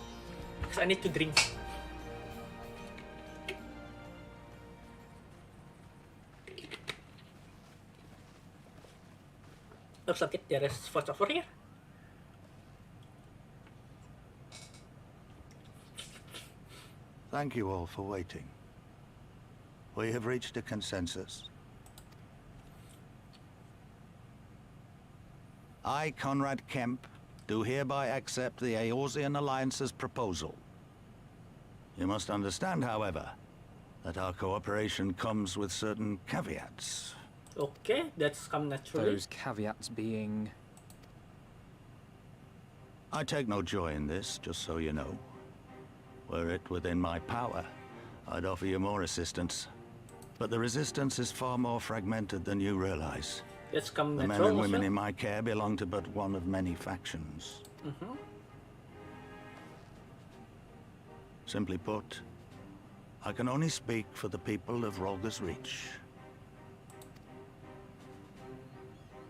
because I need to drink. Looks like there is voiceover here. Thank you all for waiting. We have reached a consensus. I, Conrad Kemp, do hereby accept the Eorzean Alliance's proposal. You must understand, however, that our cooperation comes with certain caveats. Okay, that's come naturally. Those caveats being... I take no joy in this, just so you know. Were it within my power, I'd offer you more assistance. But the resistance is far more fragmented than you realize. That's come the natural. Men and women also. in my care belong to but one of many factions. Simply put, I can only speak for the people of Rolga's Reach.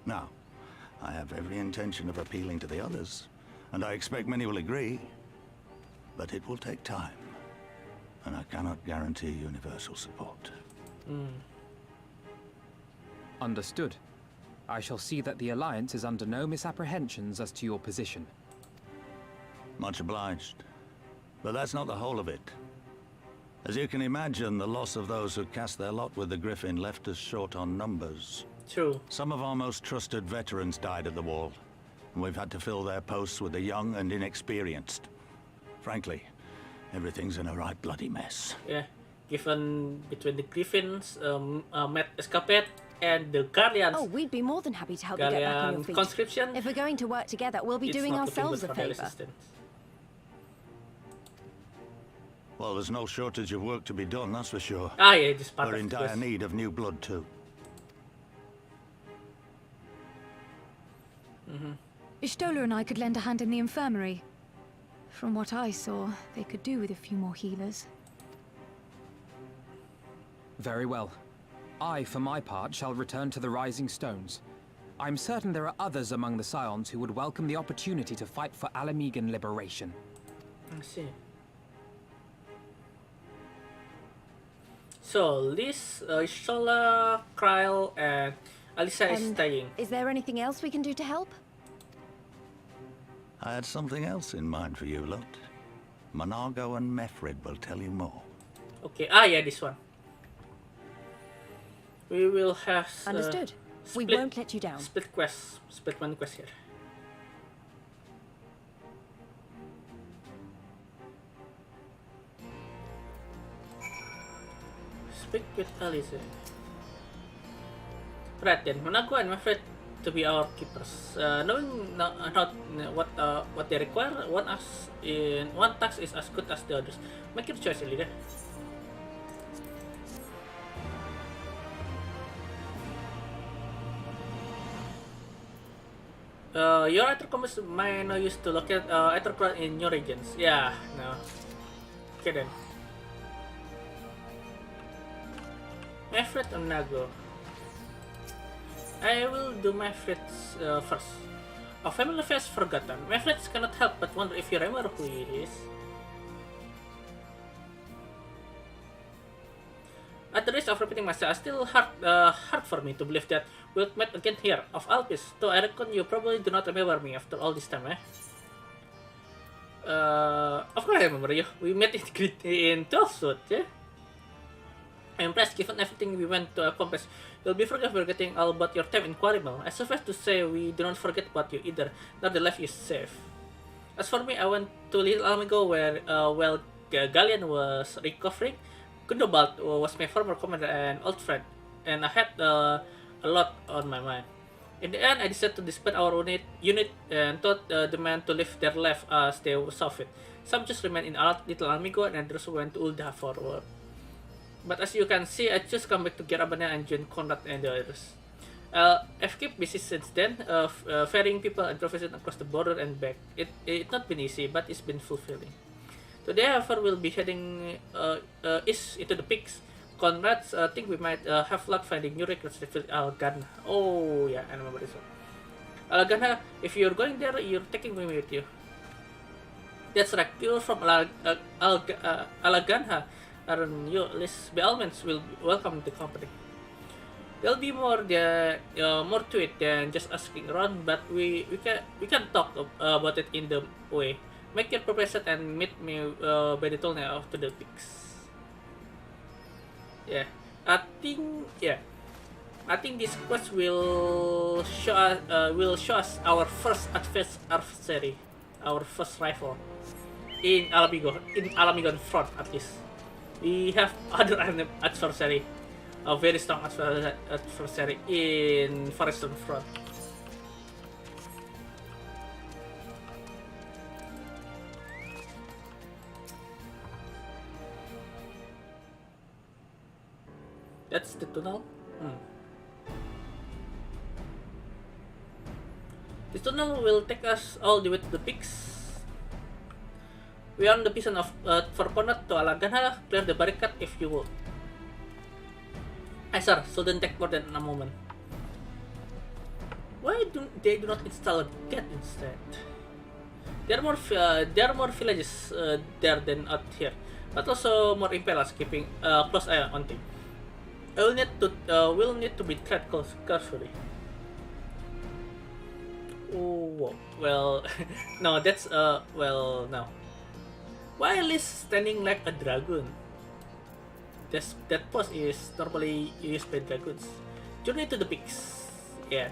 Now, I have every intention of appealing to the others, and I expect many will agree, but it will take time, and I cannot guarantee universal support. Understood. I shall see that the Alliance is under no misapprehensions as to your position. Much obliged. But that's not the whole of it. As you can imagine, the loss of those who cast their lot with the Griffin left us short on numbers. True. Some of our most trusted veterans died at the wall, and we've had to fill their posts with the young and inexperienced. Frankly, everything's in a right bloody mess. Yeah, given between the Griffins, Matt Escapade, and the Guardians. Oh, we'd be more than happy to help you get back on your feet. Conscription. If we're going to work together, we'll be It's doing not looking ourselves good a for the favor. resistance. Well, there's no shortage of work to be done, that's for sure. Ah, yeah, this part We're of in the dire quest. need of new blood, too. Ishtola and I could lend a hand in the infirmary. From what I saw, they could do with a few more healers. Very well. I, for my part, shall return to the Rising Stones. I'm certain there are others among the Scions who would welcome the opportunity to fight for Alamegan liberation. I see. So, Liz, Shola, Kryle, and Alisa is And staying. is there anything else we can do to help? I had something else in mind for you lot. Monargo and Mefrid will tell you more. Okay, ah yeah, this one. We will have... Understood. We split- won't let you down. Split quest. Split one quest here. Speak with Alice. Right then, Monaco and Mefred to be our keepers. Knowing what they require, one task is as good as the others. Make your choice, Illyria. Your Ethercombs may not use to locate Ethercrown in your regions. Yeah, no. Okay then. Mefred and Nago. I will do Mefred's first. A family face forgotten. Mefred cannot help but wonder if you remember who he is. At the risk of repeating myself, it's still hard for me to believe that we'll meet again here, of Alpis, though I reckon you probably do not remember me after all this time, eh? Of course I remember you. We met in 12 suit, yeah? I'm impressed given everything we went to accomplish. You'll be forgetting all about your time in Quarrymill. I suffice to say we do not forget about you either, not the life you saved. As for me, I went to Little Almigo where, well, galleon was recovering, Gundobald was my former commander and old friend, and I had a lot on my mind. In the end, I decided to disband our unit and told the men to live their life as they saw fit. Some just remained in Little Amigo, and others went to Ulda for work. But as you can see, I just come back to Gerabania and join Conrad and the others. I've kept busy since then, ferrying people and professions across the border and back. It's not been easy, but it's been fulfilling. Today, however, we'll be heading east into the peaks. Conrad, think we might have luck finding new recruits to fill Algana. Oh yeah, I remember this one. Algana, if you're going there, you're taking me with you. That's right, you're from Algana, aren't you? At least by all means will welcome the company. There'll be more to it than just asking around, but we can talk about it in the way. Make your preparation and meet me by the tunnel after the peaks. Yeah, I think this quest will show us our first adversary, our first rival in Alamigon front at least. We have other adversary, a very strong adversary in Forestern front. That's the tunnel. This tunnel will take us all the way to the peaks. We are on the mission of for Conrad to Alagana. Clear the barricade if you will. Sir, shouldn't take more than a moment. Why do they not install a gate instead? There are more villages there than out here, but also more imperials keeping close eye on things. Will need to be tread carefully. Oh well, no, that's well no. Why is standing like a dragon? That post is normally used by dragons. Journey to the peaks. Yeah.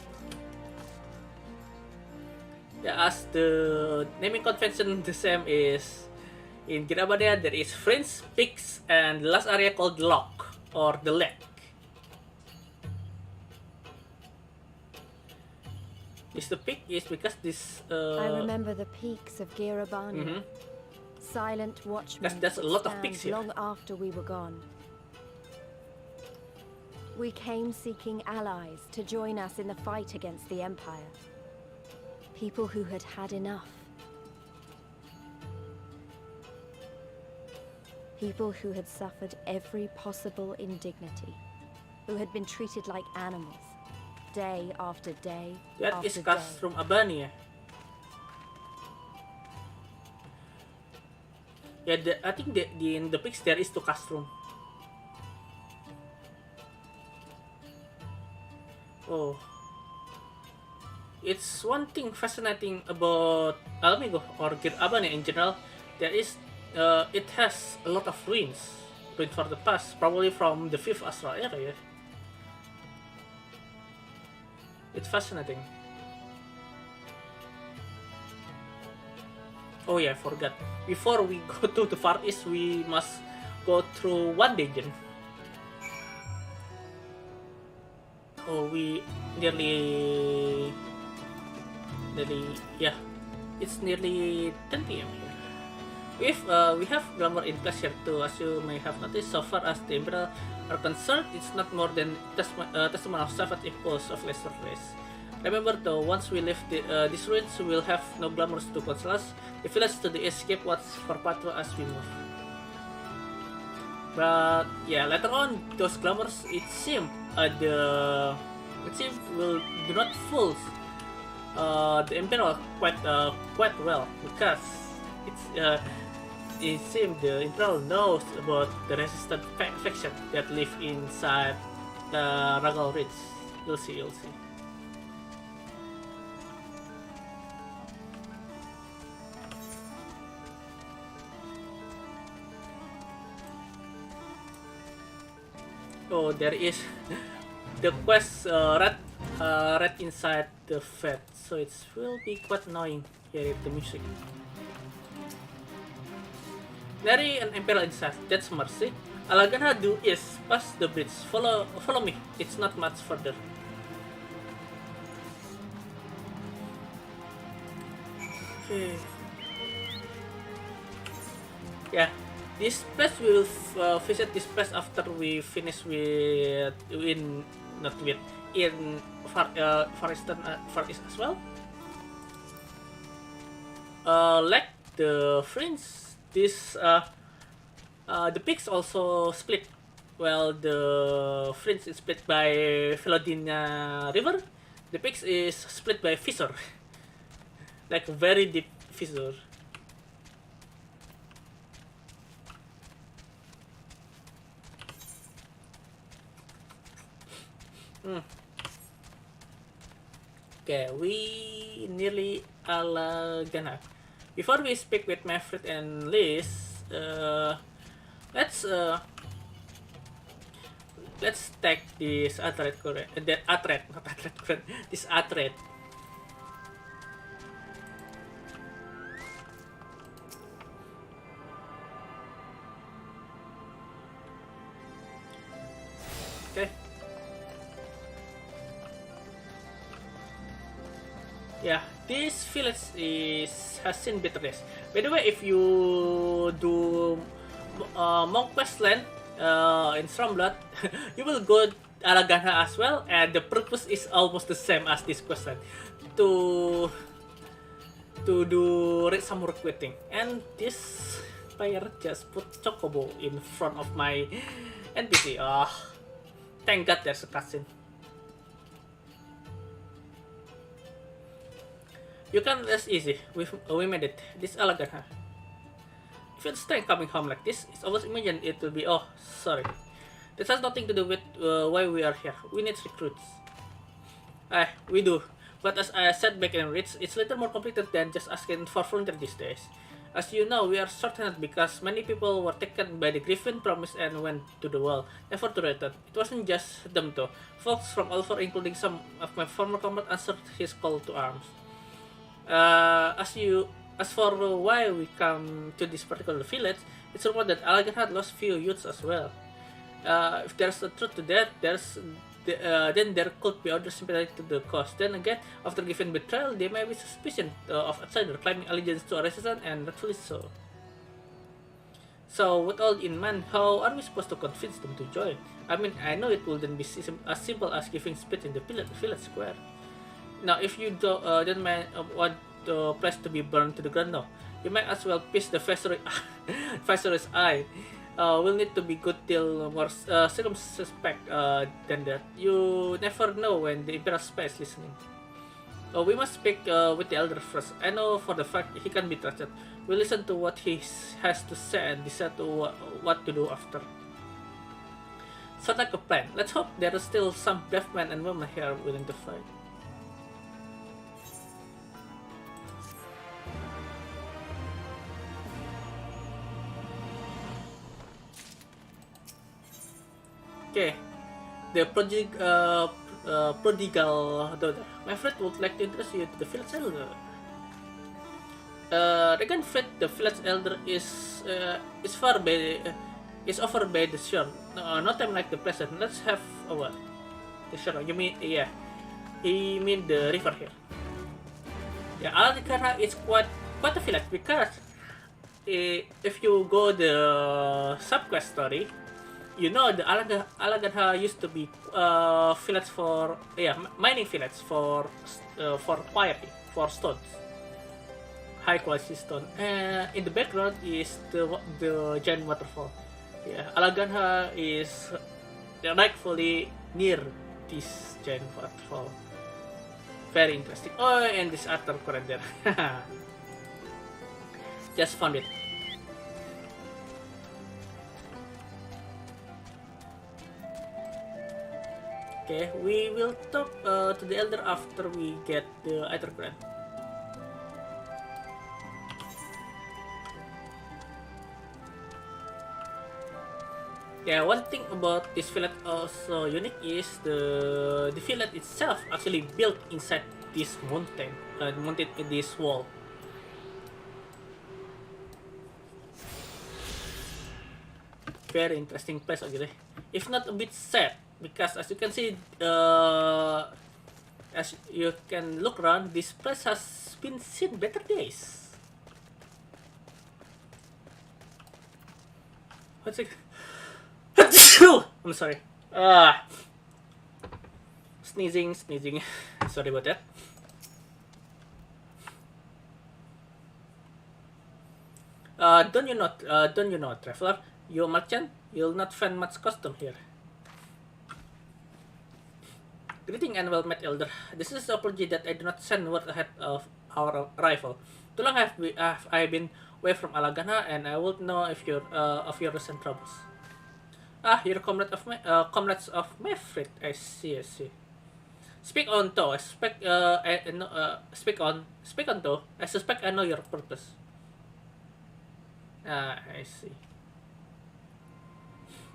Yeah, as the naming convention the same is in Gerabania there is Fringe, Peaks, and the last area called Lock or the Lake. The peak is because this. I remember the peaks of Gerabania. Silent watchmen. There's a lot of peaks here. Long after we were gone. We came seeking allies to join us in the fight against the Empire. People who had had enough. People who had suffered every possible indignity. Who had been treated like animals. Day after day. That is Castrum Albania. Yeah, I think in the peaks there is two Castrum. Oh, it's one thing fascinating about Alamigo or Gerabania in general. There is, it has a lot of ruins for the past, probably from the 5th Astral era. Yeah. It's fascinating. Oh yeah, I forgot. Before we go to the Far East, we must go through one dungeon. Oh, we nearly, yeah, it's nearly 10 PM here. We have glamour in place here too, as you may have noticed. So far as the Emperor are concerned, it's not more than testament of savage impulse of lesser race. Remember though, once we leave these ruins, we will have no glamours to console us. The village to the escape watch for patrol as we move. But yeah, later on, those glamours it seemed will do not fool the Emperor quite well, because it seems the Emperor knows about the resistant faction that live inside the Ragal Ridge. You'll see. Oh, there is the quest right inside the vet, so it will be quite annoying hearing the music. Nary an imperial incest. That's mercy. All I'm gonna do is pass the bridge. Follow me. It's not much further. Okay. Yeah, this place we will visit this place after we finish with in Far East as well. Like the Fringe, the peaks also split. Well, the Fringe is split by Velodina River. The peaks is split by fissure, like a very deep fissure. Okay, we nearly all gonna. Before we speak with Maverick and Liz, let's take this Atret current, that Atret, not Atret current, this Atret. Okay. Yeah, this village has seen better days. By the way, if you do Monk Questland in Stormblood, you will go Aragana as well, and the purpose is almost the same as this questline, to do some recruiting. And this player just put Chocobo in front of my NPC. Thank God there's a cutscene. You can rest easy. We made it. This elegant, huh? If it's strength coming home like this, it's almost imagined it will be. Oh, sorry. This has nothing to do with why we are here. We need recruits. We do. But as I said back in Ritz, it's a little more complicated than just asking for volunteer these days. As you know, we are short-handed because many people were taken by the Griffin Promise and went to the wall, never to return. It wasn't just them though. Folks from all four, including some of my former comrades, answered his call to arms. As for why we come to this particular village, it's rumored that Alagan had lost few youths as well. If there's a truth to that, then there could be other sympathy to the cause. Then again, after given betrayal, there may be suspicion of outsider claiming allegiance to a resistance, and rightfully so. So, with all in mind, how are we supposed to convince them to join? I mean, I know it wouldn't be as simple as giving speech in the village square. Now, if you don't want the place to be burned to the ground, no, you might as well pierce the viceroy's eye. Will need to be good till more circumspect than that. You never know when the Imperial spy is listening. We must speak with the elder first. I know for the fact he can be trusted. We'll listen to what he has to say and decide what to do after. Sounds like a plan. Let's hope there are still some brave men and women here willing to fight. Okay, the prodigal daughter. My friend would like to introduce you to the village elder. Regan Fred, the village elder, is over by the shore. No time like the present. Let's have a word. The shore. You mean he mean the river here. Yeah, Alcana is quite a village because if you go the subquest story. You know, the Alagadha used to be village for mining village for quarry for stones, high quality stone. In the background is the giant waterfall. Yeah, Alagadha is rightfully near this giant waterfall. Very interesting. Oh, and this Arthur current there. Just found it. Okay, we will talk to the elder after we get the Aether Grant. Yeah, one thing about this village also unique is the village itself actually built inside this mountain, mounted in this wall. Very interesting place actually. If not a bit sad, because as you can see, as you can look around, this place has been seen better days. What's it? I'm sorry. Sneezing. Sorry about that. Don't you know, traveler? You merchant, you'll not find much custom here. Greeting and well met, elder. This is an apology that I do not send word ahead of our arrival. Too long have I been away from Alagana, and I would know if of your recent troubles. You're comrades of my friend. I see. Speak on, though. Speak on, though. I suspect I know your purpose. I see.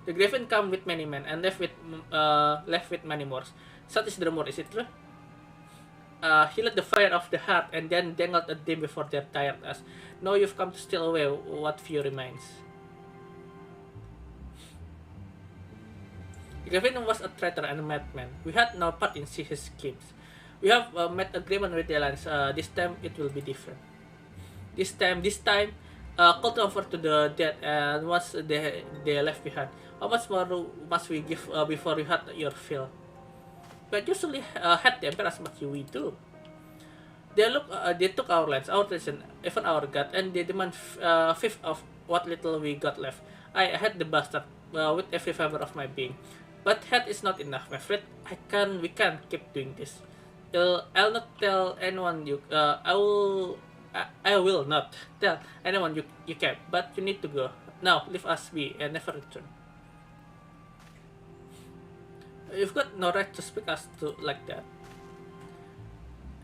The Griffin come with many men and left with many more. Such is the rumor, is it true? He lit the fire of the heart and then dangled a dim before their tired us. Now you've come to steal away what few remains. The Griffin was a traitor and a madman. We had no part in his schemes. We have made agreement with the Alliance. This time it will be different. This time, called over to the dead, and once they left behind. How much more must we give before we had your fill? But usually had the Emperor as much as we do. They took our lands, our tradition, even our god, and they demand fifth of what little we got left. I had the bastard with every fiber of my being. But that is not enough, my friend. We can't keep doing this. I'll not tell anyone you. I will not tell anyone you kept. But you need to go now. Leave us be and never return. You've got no right to speak us to like that.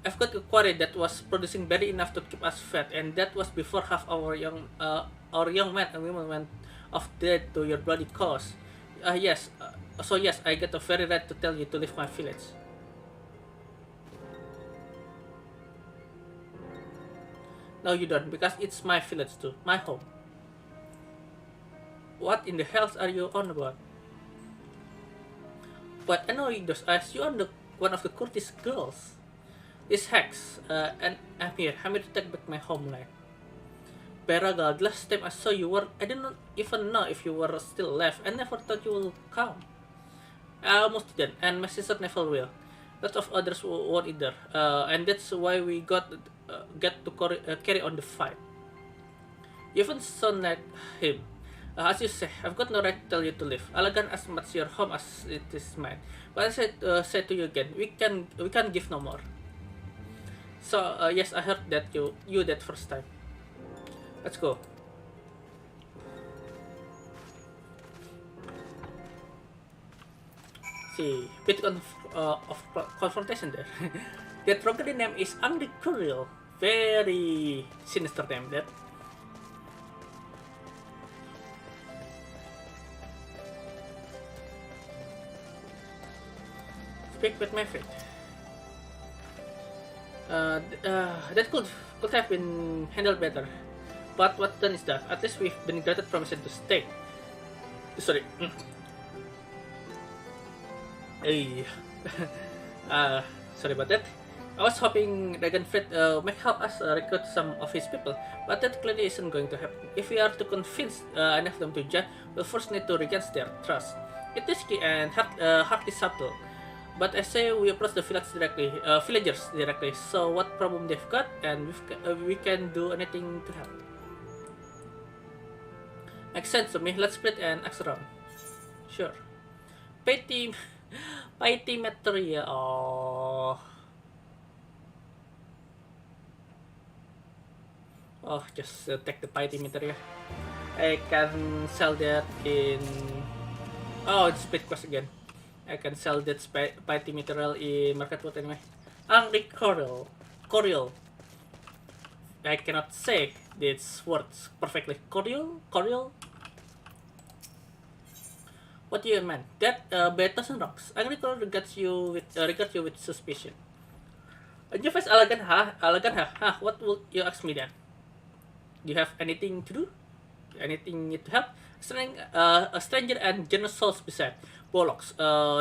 I've got a quarry that was producing barely enough to keep us fed, and that was before half our young men and women went off dead to your bloody cause. Yes, I get a very right to tell you to leave my village. No, you don't, because it's my village too, my home. What in the hell are you on about? But annoying those eyes, you are one of the Kurdish girls. This hex, and I'm here to take back my homeland. Beragal, last time I saw you I didn't even know if you were still alive. I never thought you would come. I almost didn't, and my sister never will. Lots of others won't either, and that's why we get to carry on the fight. You even sound like him. As you say, I've got no right to tell you to leave. Alagan as much your home as it is mine. But I say to you again, we can give no more. So yes, I heard that you that first time. Let's go. See, bit of confrontation there. That roguery name is Angry Curiel. Very sinister name that. Speak with my friend. That could have been handled better. But what done is done. At least we've been granted permission to stay. Sorry. Hey. Sorry about that. I was hoping Dragonfred might help us recruit some of his people, but that clearly isn't going to happen. If we are to convince enough of them to join, we'll first need to regain their trust. It is key and hardly subtle. But I say we approach the villagers directly. So what problem they've got, and we can do anything to help. Makes sense to me. Let's split and ask around. Sure. Piety material. Oh, just take the piety material. I can sell that in. Oh, it's split quest again. I can sell that piety material in marketplace anyway. Angry Coriol. I cannot say these words perfectly. Coriol. What do you mean? That Betos and rocks. Angry Coriol regards you with suspicion. On your face, Alagan, huh? What would you ask me then? Do you have anything to do? Anything need to help? A stranger and generous souls beside. Bollocks.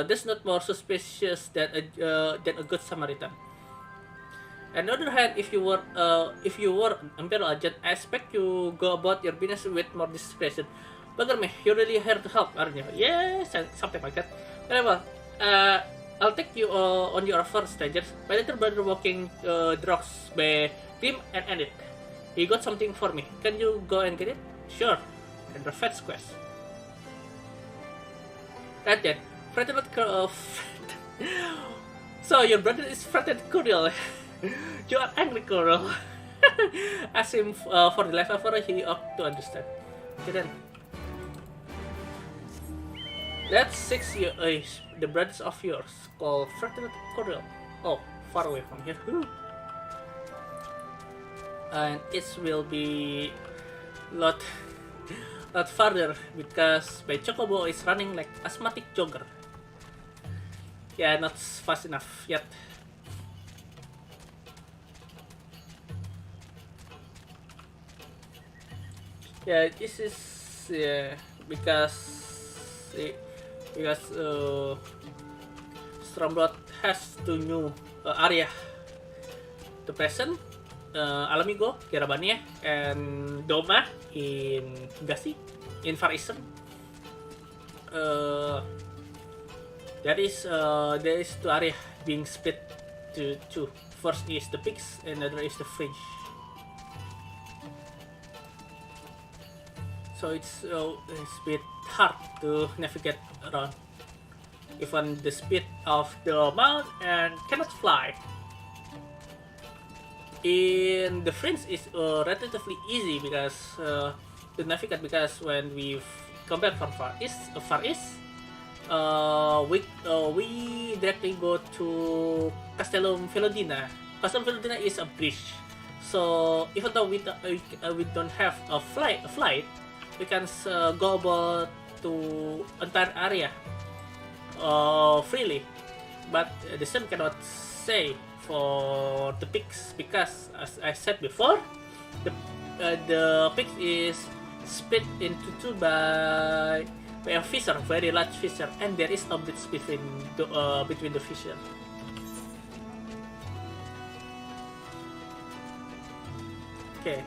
That's not more suspicious than a good Samaritan. On the other hand, if you were an Imperial agent, I expect you go about your business with more discretion. Bugger me, you're really here to help, aren't you? Yes, something like that. Very well. I'll take you on your offer, strangers. My little brother walking the rocks by Rim and end it. He got something for me. Can you go and get it? Sure. And the fetch quest. Right then, threatened So your brother is threatened Curiel. You are angry, Curiel. Ask him for the life offer. He ought to understand. Okay then. That's 6 years. The brothers of yours called threatened Curiel. Oh, far away from here. And it will be lot farther because my Chocobo is running like asthmatic jogger. Yeah, not fast enough yet. Yeah, this is because Stormblood has two new area. The present, Alamigo, Kirabania, and Doma in Gasi, in Far Eastern. There is two area being split to two. First is the Pigs, and the other is the Fringe. So it's a bit hard to navigate around. Even the speed of the mount and cannot fly. In the Fringe is relatively easy because to navigate, because when we come back from Far East, we directly go to Castellum Velodina. Castellum Velodina is a bridge, so even though we don't have a flight, we can go about to entire area freely. But the same cannot say for the Pigs, because as I said before, the Pigs is split into two by a fissure, very large fissure, and there is no bridge between the fissure. Okay,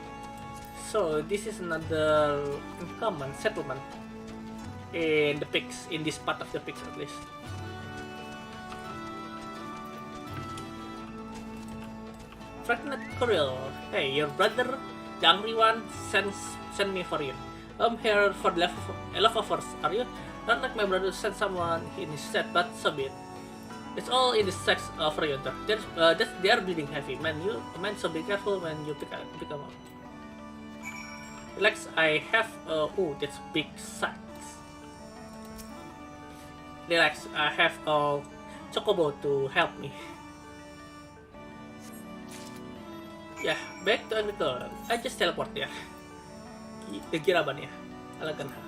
so this is another uncommon settlement in the Pigs, in this part of the Pigs at least. Fragment Curiel, hey, your brother, the angry one, send me for you. I'm here for the love of us, are you? Not like my brother sent someone in his stead, but so be it. It's all in the sex for you. They are bleeding heavy, man. So be careful when you pick them up. Relax, I have oh, that's big sacks. Relax, I have a Chocobo to help me. Yeah, back to Angkor. I just teleport there. The Giraban ya, alagan ha.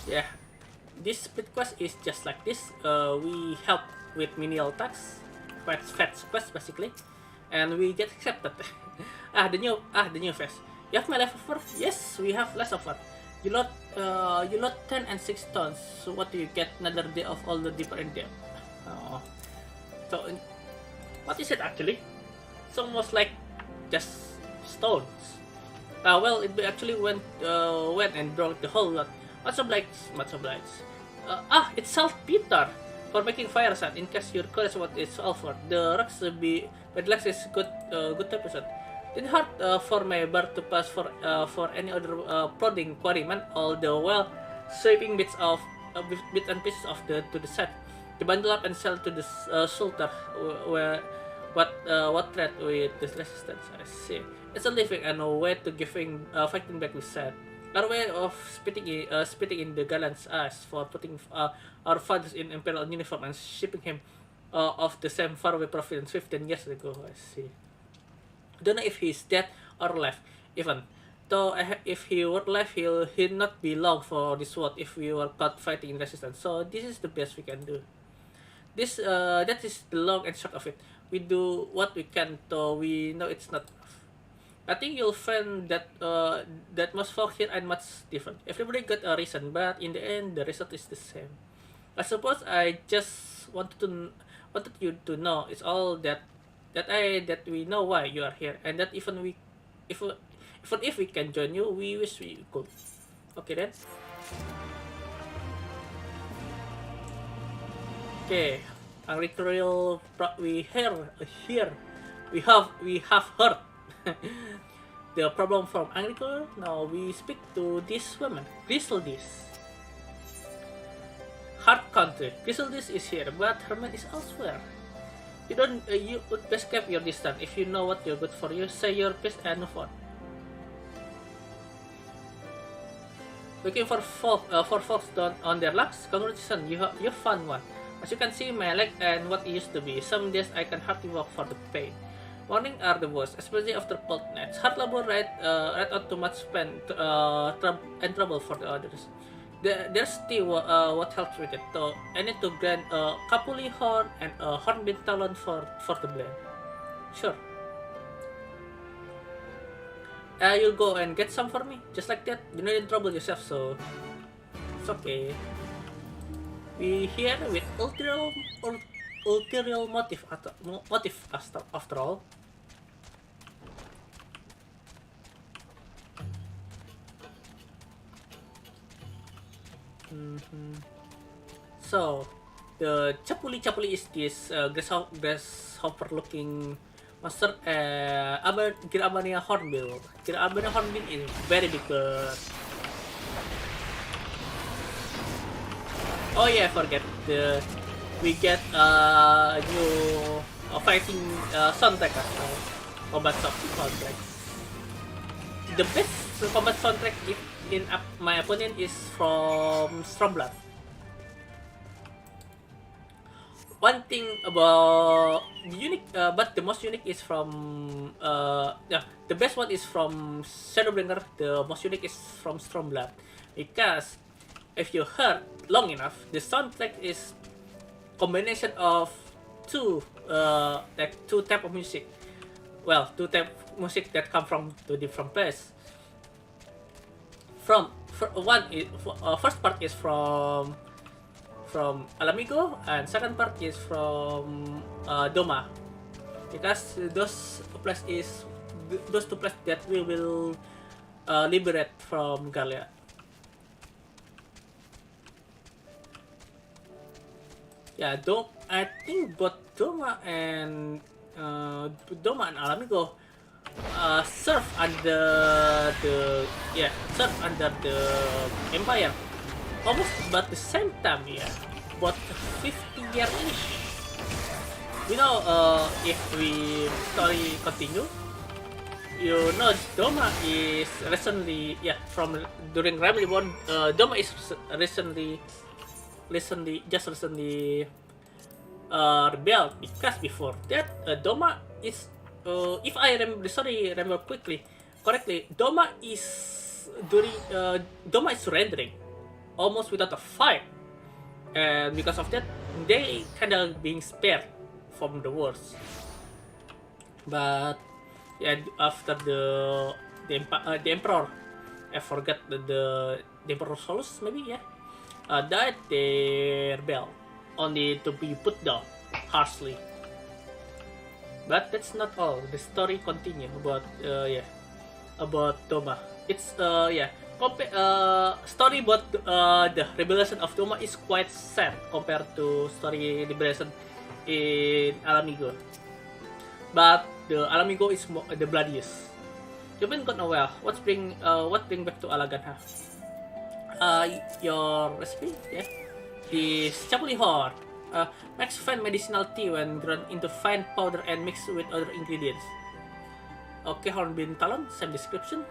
Yeah, this split quest is just like this. We help with menial tasks, fetch quest basically, and we get accepted. the new phase. You have my life offer? Yes, we have less offer. You load 10 and 6 tons. So what do you get? Another day of all the deeper in depth. Oh. So what is it actually? It's almost like just stones. Well, it actually went and broke the whole lot. Much obliged. It's saltpeter for making fire sand. In case you're curious what it's all for, the rocks is good episode. It's hard for my bar to pass for any other prodding quarryman, all the while sweeping bits and pieces of to the side. To bundle up and sell to the Sultan, what threat with this resistance. I see. It's a living and a way to fighting back with sad. Our way of spitting in the gallant's ass for putting our fathers in imperial uniform and shipping him off the same faraway province 15 years ago. I see. Don't know if he's dead or alive, even. Though if he were alive, he'd not be long for this world if we were caught fighting in resistance. So this is the best we can do. this that is the long and short of it. We do what we can, though we know it's not enough. I think you'll find that that most folk here are much different. Everybody got a reason, but in the end, the result is the same. I suppose I just wanted you to know it's all that we know why you are here, and that even if we can join you, we wish we could. Okay then. Okay, agricultural we have heard the problem from agriculture. Now we speak to this woman, Griseldis. Hard country. Griseldis is here, but Herman is elsewhere. You would best keep your distance. If you know what you're good for, you say your piece and move on. Looking for folks on their lucks? Congratulations, you found one. As you can see, my leg and what it used to be. Some days I can hardly walk for the pain. Morning are the worst, especially after cold nights. Hard labor right out too much pain and trouble for the others. There's still what helps with it, though. I need to grind a capuli horn and a hornbeam talon for the blend. Sure. You'll go and get some for me, just like that. You needn't trouble yourself, so it's okay. We here with ulterior motive after all. So the Chapuli is this grasshopper looking monster. Girabania hornbill. Girabania hornbill is very big bird. Oh yeah, I forget. We get new fighting soundtrack as well. Combat soundtrack. The best combat soundtrack, in my opinion, is from Stormblood. One thing about but the most unique is from the best one is from Shadowbringer. The most unique is from Stormblood, because if you heard long enough, the soundtrack is combination of two type of music. Well, two type of music that come from two different places. First part is from Alamigo, and second part is from Doma, because those two places that we will liberate from Galia. Yeah, I think both Doma and Alamigo serve under the Empire almost about the same time, yeah, about 50-year-ish. You know, if we story continue, you know, Doma is recently, from during Rebellion, Doma is recently rebelled, because before that, Doma is, if I remember the story correctly, Doma is surrendering almost without a fight, and because of that, they kind of being spared from the wars. But yeah, after the emperor, I forgot the Emperor Solus, maybe, died, they rebelled, only to be put down harshly. But that's not all. The story continues about Doma. It's story about the rebellion of Doma is quite sad compared to story liberation in Alamigo. But the Alamigo is the bloodiest. You've been gone a while. What bring back to Alagan? Your recipe, the Chapuli Horn. Makes fine medicinal tea when ground into fine powder and mixed with other ingredients. Okay, hornbeam talon, same description.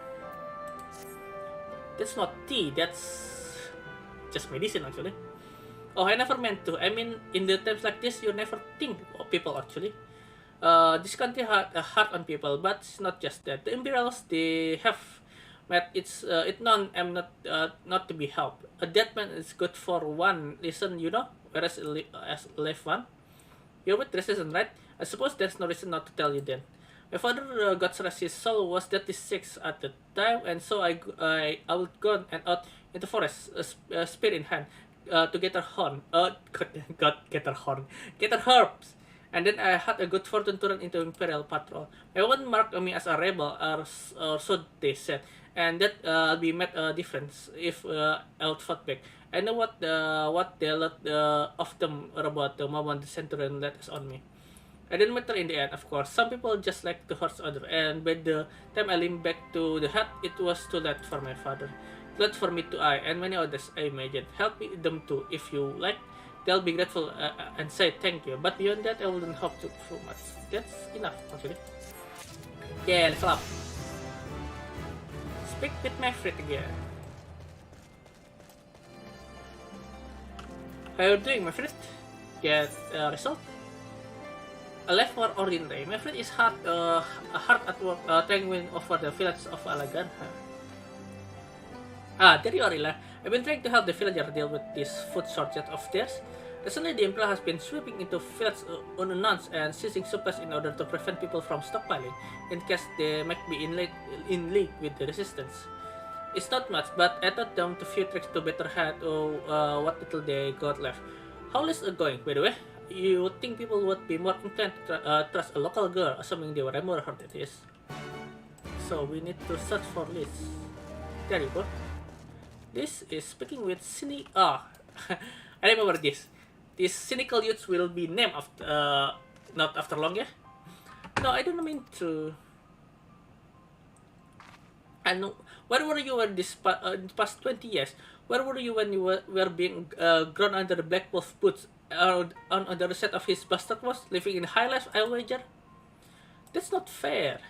That's not tea, that's just medicine actually. Oh, I never meant to. I mean, in the times like this, you never think of people actually. This country had a heart on people, but it's not just that. The Imperials, they have made it known I'm not to be helped. A dead man is good for one reason, you know? whereas as left one. You're with resistance, right? I suppose there's no reason not to tell you then. My father, God's rest his soul, was 36 at the time, and so I would go and out in the forest, spear in hand, to get her horn. Get her horn. Get her herbs. And then I had a good fortune to run into Imperial patrol. My one marked me as a rebel, or so they said, and that I'll be met a difference if I'll fought back. I know what they lot of them are about the moment the Centurion let us on me. I didn't matter in the end, of course. Some people just like to hurt others, and by the time I limped back to the hut, it was too late for my father. Too late for me to and many others, I imagine. Help me them too, if you like. They'll be grateful and say thank you. But beyond that, I wouldn't hope to so much. That's enough, actually. Yeah, level up. Speak with Maverick again. How are you doing, Maverick? Get a result? A left more ordinary. Maverick is hard at work trying to win over the village of Alaganha. There you are, Ila. I've been trying to help the villager deal with this food shortage of theirs. Recently, the Emperor has been sweeping into fields unannounced and seizing supplies in order to prevent people from stockpiling, in case they might be in league with the resistance. It's not much, but I taught them a few tricks to better hide what little they got left. How is it going, by the way? You would think people would be more inclined to trust a local girl, assuming they were more hurt it is. So we need to search for Liz. There you go. This is speaking with I remember this. These cynical youths will be named after, not after long, yeah? No, I don't mean to. I know. Where were you when this past 20 years? Where were you when you were being grown under the Black Wolf boots on the other side of his bastard was, living in high life, I wager? That's not fair.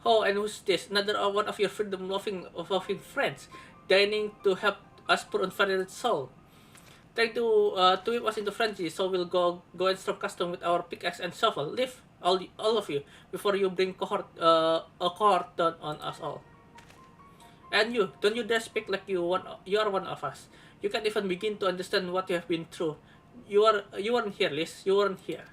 Oh, and who's this? Another one of your freedom-loving friends, dining to help us poor unfettered soul. Trying to whip us into frenzy, so we'll go and storm custom with our pickaxe and shovel. Leave, all of you, before you bring a cohort down on us all. And you, don't you dare speak like you are one of us. You can't even begin to understand what you have been through. You weren't here, Liz. You weren't here.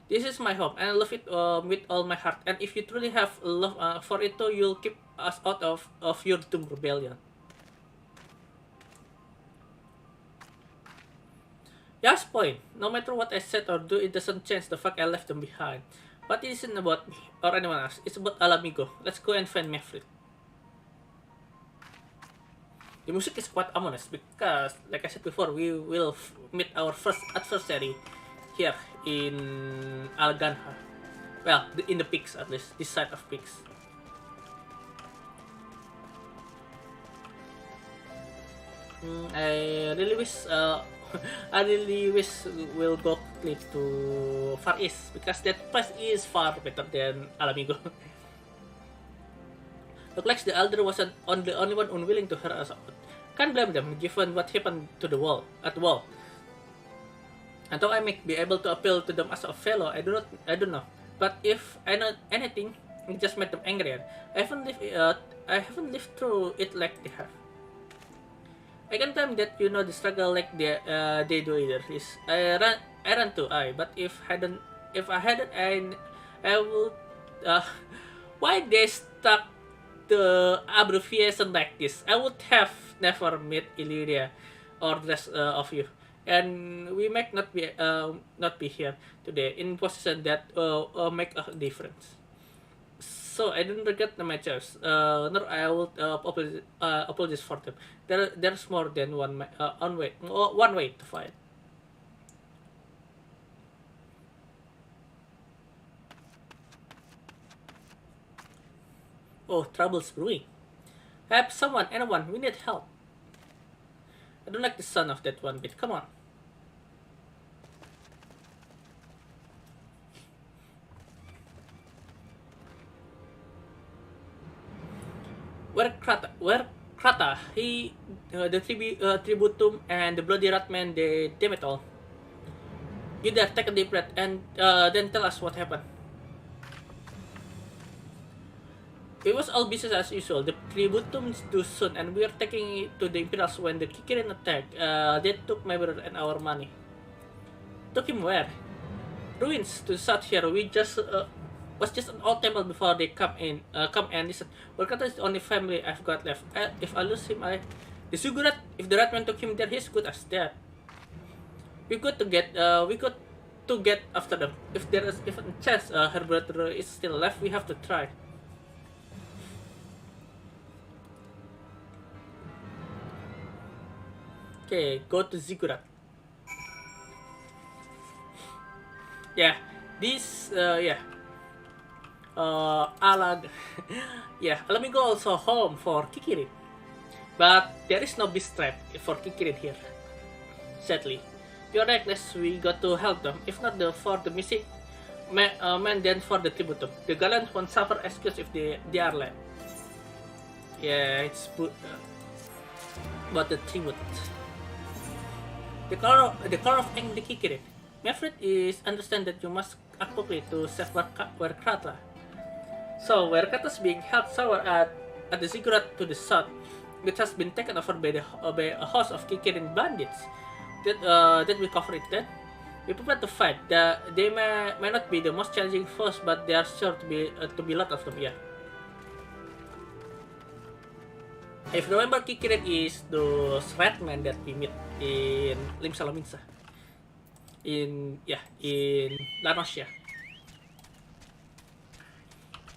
This is my home, and I love it with all my heart. And if you truly have love for it too, you'll keep us out of your doomed rebellion. Yes, point. No matter what I said or do, it doesn't change the fact I left them behind. But it isn't about me or anyone else. It's about Alamigo. Let's go and find Maverick. The music is quite ominous because, like I said before, we will meet our first adversary here in Alaganha. Well, in the peaks at least, this side of peaks. I really wish we'll go quickly to Far East because that place is far better than Alamigo. Looks like the Elder wasn't the only one unwilling to hear us out. Can't blame them given what happened to the wall. And though I may be able to appeal to them as a fellow, I don't know. But if I know anything, it just made them angrier. I haven't lived through it like they have. I can tell me that you know the struggle like they do either. I ran too, but if I hadn't, I would. Why they stuck the abbreviation like this? I would have never met Illyria or the rest of you. And we might not be here today in position that make a difference. So I don't regret my choice. Nor I will apologize for them. There's more than one way to fight. Oh, trouble's brewing. Help someone, anyone. We need help. I don't like the sound of that one bit. Come on. Where Krata? He, the Tributum and the Bloody Ratman, they damn it all. You there, take a deep breath and then tell us what happened. It was all business as usual. The tributum too soon, and we are taking it to the Imperials when the Kikirin attacked. They took my brother and our money. Took him where? Ruins to the south here. We just was just an old temple before they come and listen. Volkata is the only family I've got left. If I lose him, the Ziggurat. If the Ratman took him there, he's good as dead. We got to get after them. If there is even a chance her brother is still alive, we have to try. Okay, go to Ziggurat. Yeah, this Alag. Yeah, let me go also home for Kikirin. But there is no beast trap for Kikirin here. Sadly. You're reckless, we got to help them. If not for the missing man, then for the tributum. The gallant won't suffer excuse if they are left. Yeah, it's about the tribute. The color of Eng the Kikirin. Mefrit is understand that you must act quickly to save Werkrata. So Werkrata is being held sour at the Ziggurat to the south, which has been taken over by a host of Kikirin bandits. That we cover it then. We prepare to fight. They may not be the most challenging foes, but they are sure to be a lot of them. Yeah. If you remember, Kikirin is those red men that we meet in Lim Salaminsa. In La Nocia.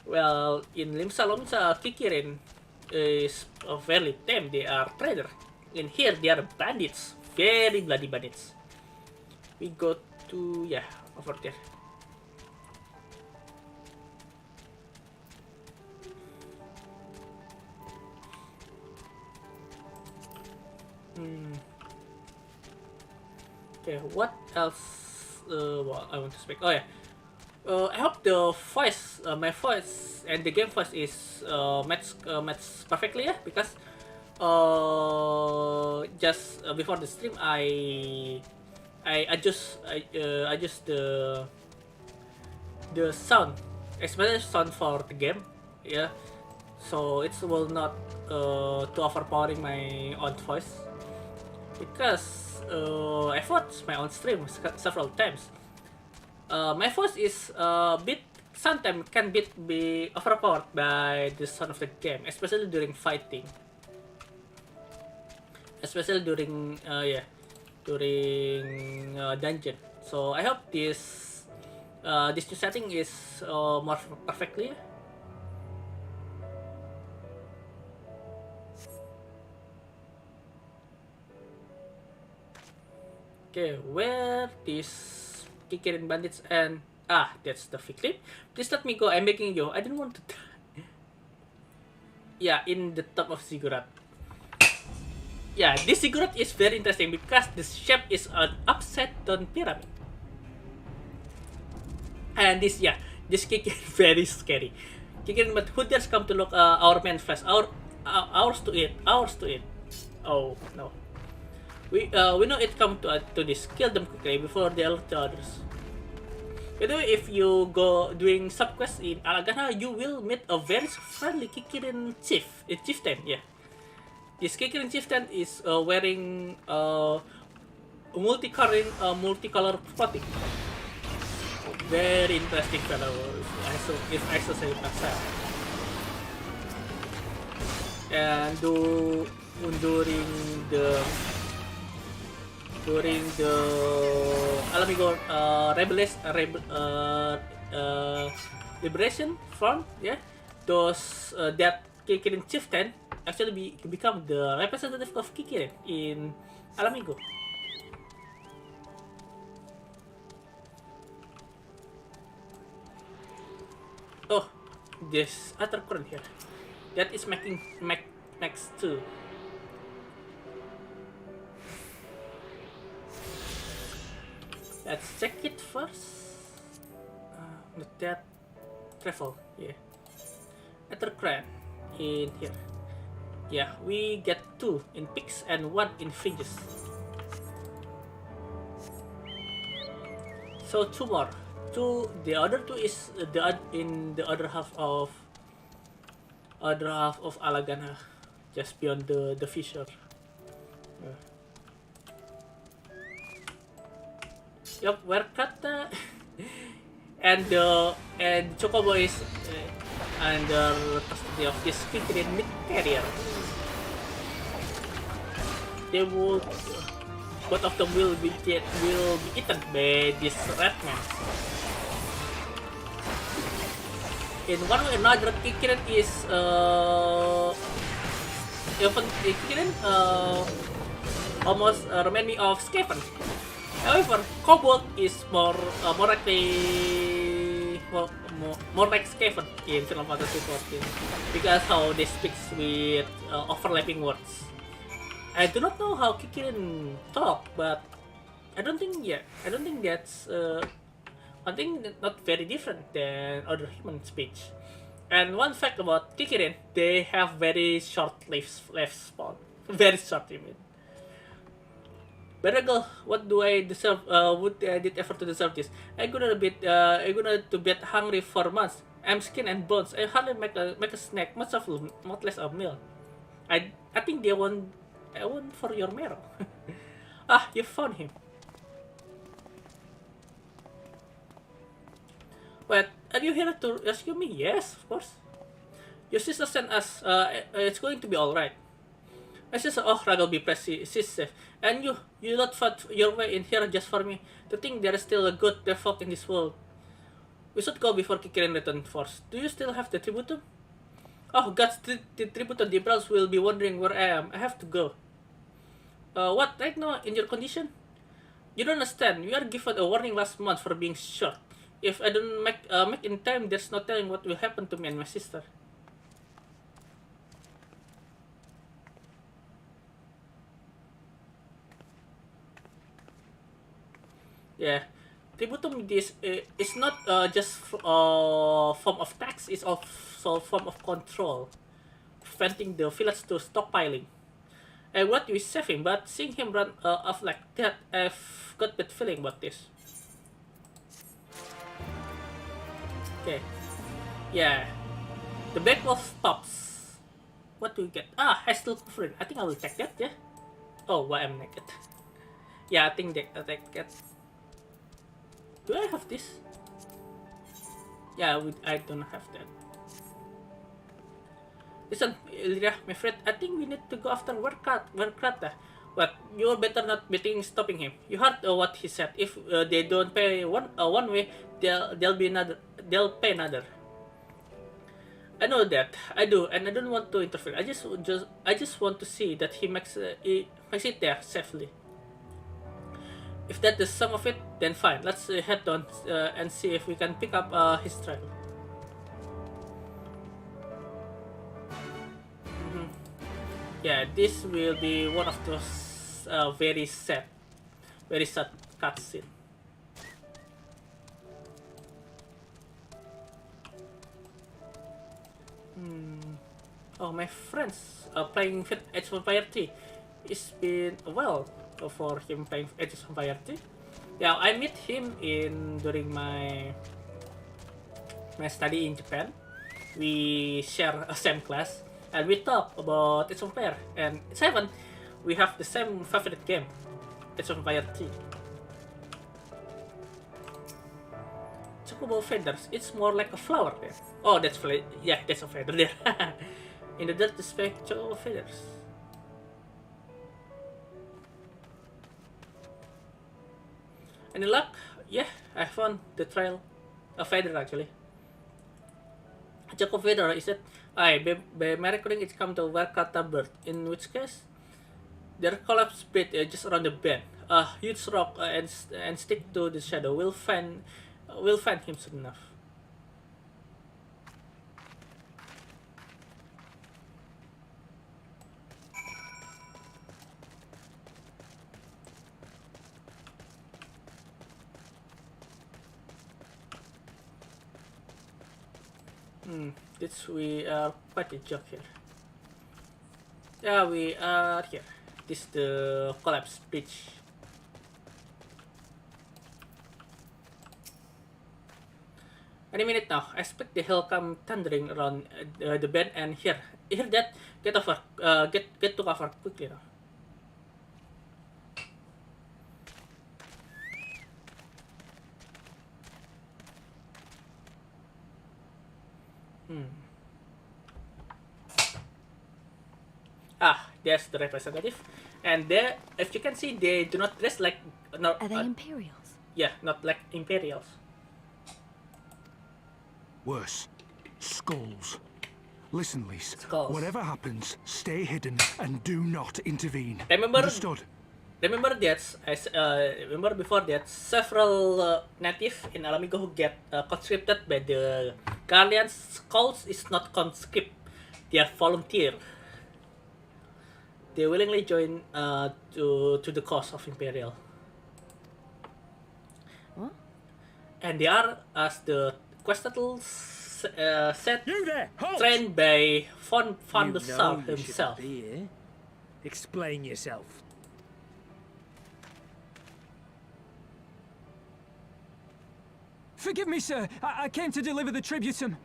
Well, in Lim Salaminsa, Kikirin is fairly tame. They are traders. In here, they are bandits. Very bloody bandits. We go to over there. Okay, what else? Well, I want to speak. Oh yeah. I hope the voice, my voice, and the game voice is matched perfectly, yeah. Because just before the stream, I adjust the sound, especially sound for the game, yeah. So it will not too overpowering my own voice, because I've watched my own stream several times. My voice is a bit sometimes can be overpowered by the sound of the game, especially during fighting. Especially during dungeon. So I hope this new setting is more perfectly. Okay, where this Kikirin bandits and that's the fig leaf. Please let me go. I'm begging you. I didn't want to. Yeah, in the top of Ziggurat. Yeah, this ziggurat is very interesting because the shape is an upside down pyramid. And this Kikirin very scary. Kikirin, but who dares come to look our man's flesh? Ours to eat. Oh no. We know it come to this. Kill them quickly before they alert the others. By the way, if you go doing subquests in Alagana, you will meet a very friendly Kikirin chieftain. Yeah. This Kikirin chieftain is wearing multicolor clothing. Very interesting fellow, if I should say myself. And during the Alamigo liberation front, yeah, those that Kikirin chieftain actually become the representative of Kikirin in Alamigo. Oh, this other current here. That is making Max 2. Let's check it first. That travel, yeah. Ethercran in here. Yeah, we get 2 in pigs and 1 in fringes. So 2 more. The other 2 is in the other half of other half of Alagana, just beyond the fissure. Yup, where Kata and Chocobo is under custody of this Kikrin mid carrier. They would both of them will be eaten by this red man. In one way or another, Kikrin is Kikrin almost remind me of Skaven. However, Kobold is more likely more like Skaven in Final Fantasy XIV because how they speak with overlapping words. I do not know how Kikirin talk, but I don't think that's one thing not very different than other human speech. And one fact about Kikirin, they have very short lifespan, very short, I mean. Better girl, what do I deserve? Would I did effort to deserve this? I'm gonna to be hungry for months. I'm skin and bones. I hardly make a snack, much less a meal. I think I want for your marrow. Ah, you found him. But are you here to rescue me? Yes, of course. Your sister sent us. It's going to be all right. My sister, oh, Raggle be she's safe. And you not fought your way in here just for me. To think there is still a good folk in this world. We should go before Kikirin return force. Do you still have the tributum? Oh, God's the tributum. The Imperials will be wondering where I am. I have to go. What, right now, in your condition? You don't understand. We are given a warning last month for being short. If I don't make in time, there's no telling what will happen to me and my sister. Yeah, tributum is not just form of tax; it's also form of control, preventing the village to stockpiling. I want to save him, but seeing him run off like that, I've got bad feeling about this. Okay, yeah, the back wolf pops. What do we get? Ah, I still covering. I think I will take that. Yeah. Oh, why I'm naked? Yeah, I think I'll take that. Do I have this? Yeah, I don't have that. Listen, Illyria, my friend, I think we need to go after Werkrata. But you're better not betting stopping him. You heard what he said. If they don't pay one way, they'll pay another. I know that. I do, and I don't want to interfere. I just want to see that he makes it there safely. If that's the sum of it, then fine. Let's head on and see if we can pick up his trail. Yeah, this will be one of those very sad cutscene. Oh, my friends playing Age of Empires 3. It's been a while for him playing Age of Empires 3. Yeah, I met him during my study in Japan. We share a same class and we talk about Age of Empires and 7. We have the same favorite game, Age of Empires 3. Chocobo feathers. It's more like a flower there. Oh, that's a feather there. In the dirt, display chocobo feathers. Any luck? Yeah, I found the trail. A feather actually. Chocobo feather is it? By my recording, it's come to Werkrata bird. In which case, their collapsed bridge just around the bend. A huge rock and stick to the shadow. We'll find him soon enough. We are quite a joke here. Yeah, we are here. This is the collapse bridge. Any minute now. I expect the hell come thundering around the bend, and hear that. Get over. Get to cover quickly now. There's the representative, and there, if you can see, they do not dress like. No, Are they Imperials? Yeah, not like Imperials. Worse. Skulls. Listen, Lise. Skulls. Whatever happens, stay hidden and do not intervene. Remember. Understood? Remember that remember before that several native in Alamigo who get conscripted by the Guardians. Skulls is not conscript; they are volunteer. They willingly join to the cause of Imperial. What? And they are, as the Questatel said, You there, halt! trained by Von der Sar you himself. shouldn't be here. Explain yourself. Forgive me, sir. I came to deliver the tributum.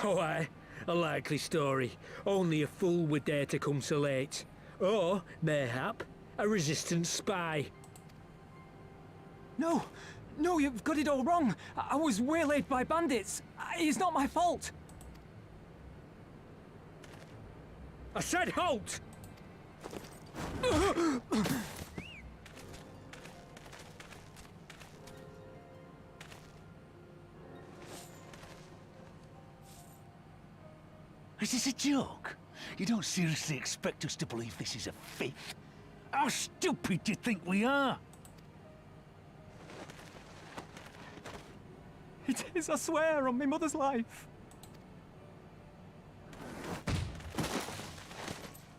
Oh, aye. A likely story. Only a fool would dare to come so late. Or, mayhap, a resistance spy. No, no, you've got it all wrong. I was waylaid by bandits. It's not my fault. I said halt! Is this a joke? You don't seriously expect us to believe this is a fifth? How stupid do you think we are? It is, I swear, on my mother's life.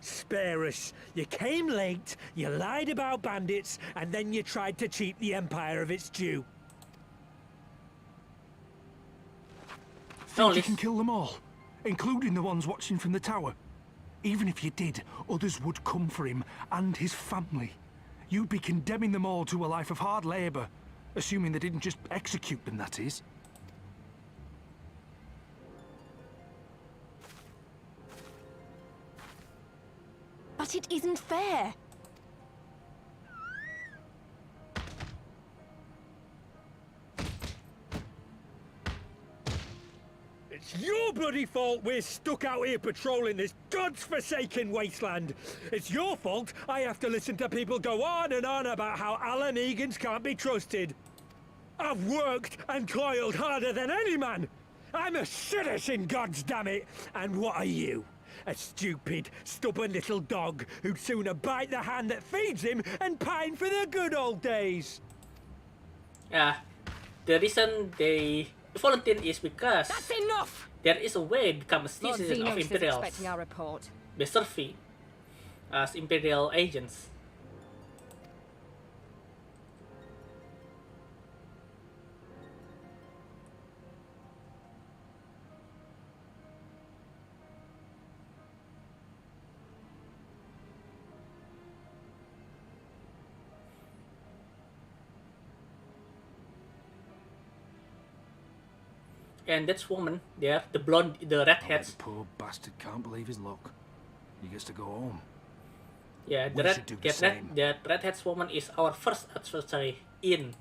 Spare us. You came late, you lied about bandits, and then you tried to cheat the Empire of its due. Think you can kill them all, including the ones watching from the tower? Even if you did, others would come for him and his family. You'd be condemning them all to a life of hard labor, assuming they didn't just execute them, that is. But it isn't fair. It's your bloody fault we're stuck out here patrolling this god's-forsaken wasteland. It's your fault I have to listen to people go on and on about how Alan Egans can't be trusted. I've worked and toiled harder than any man. I'm a citizen, goddammit. And what are you? A stupid, stubborn little dog who'd sooner bite the hand that feeds him and pine for the good old days. The reason they volunteer is because That's enough! there is a way to become a Lord citizen of Xenos is Imperials. expecting our report. They serve as Imperial agents. And that's woman there, the blonde, the redheads. The poor bastard can't believe his luck. He gets to go home. Yeah, We should do the same. that redheads woman is our first adversary in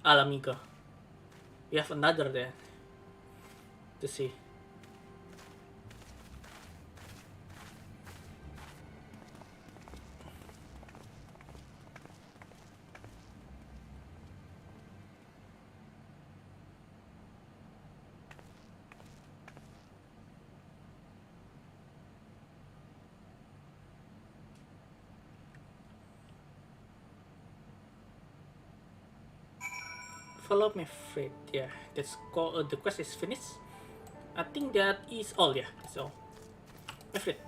Alamigo. We have another there to see. Follow me, Fred. Yeah, that's the quest is finished. I think that is all. Yeah, that's all. My friend.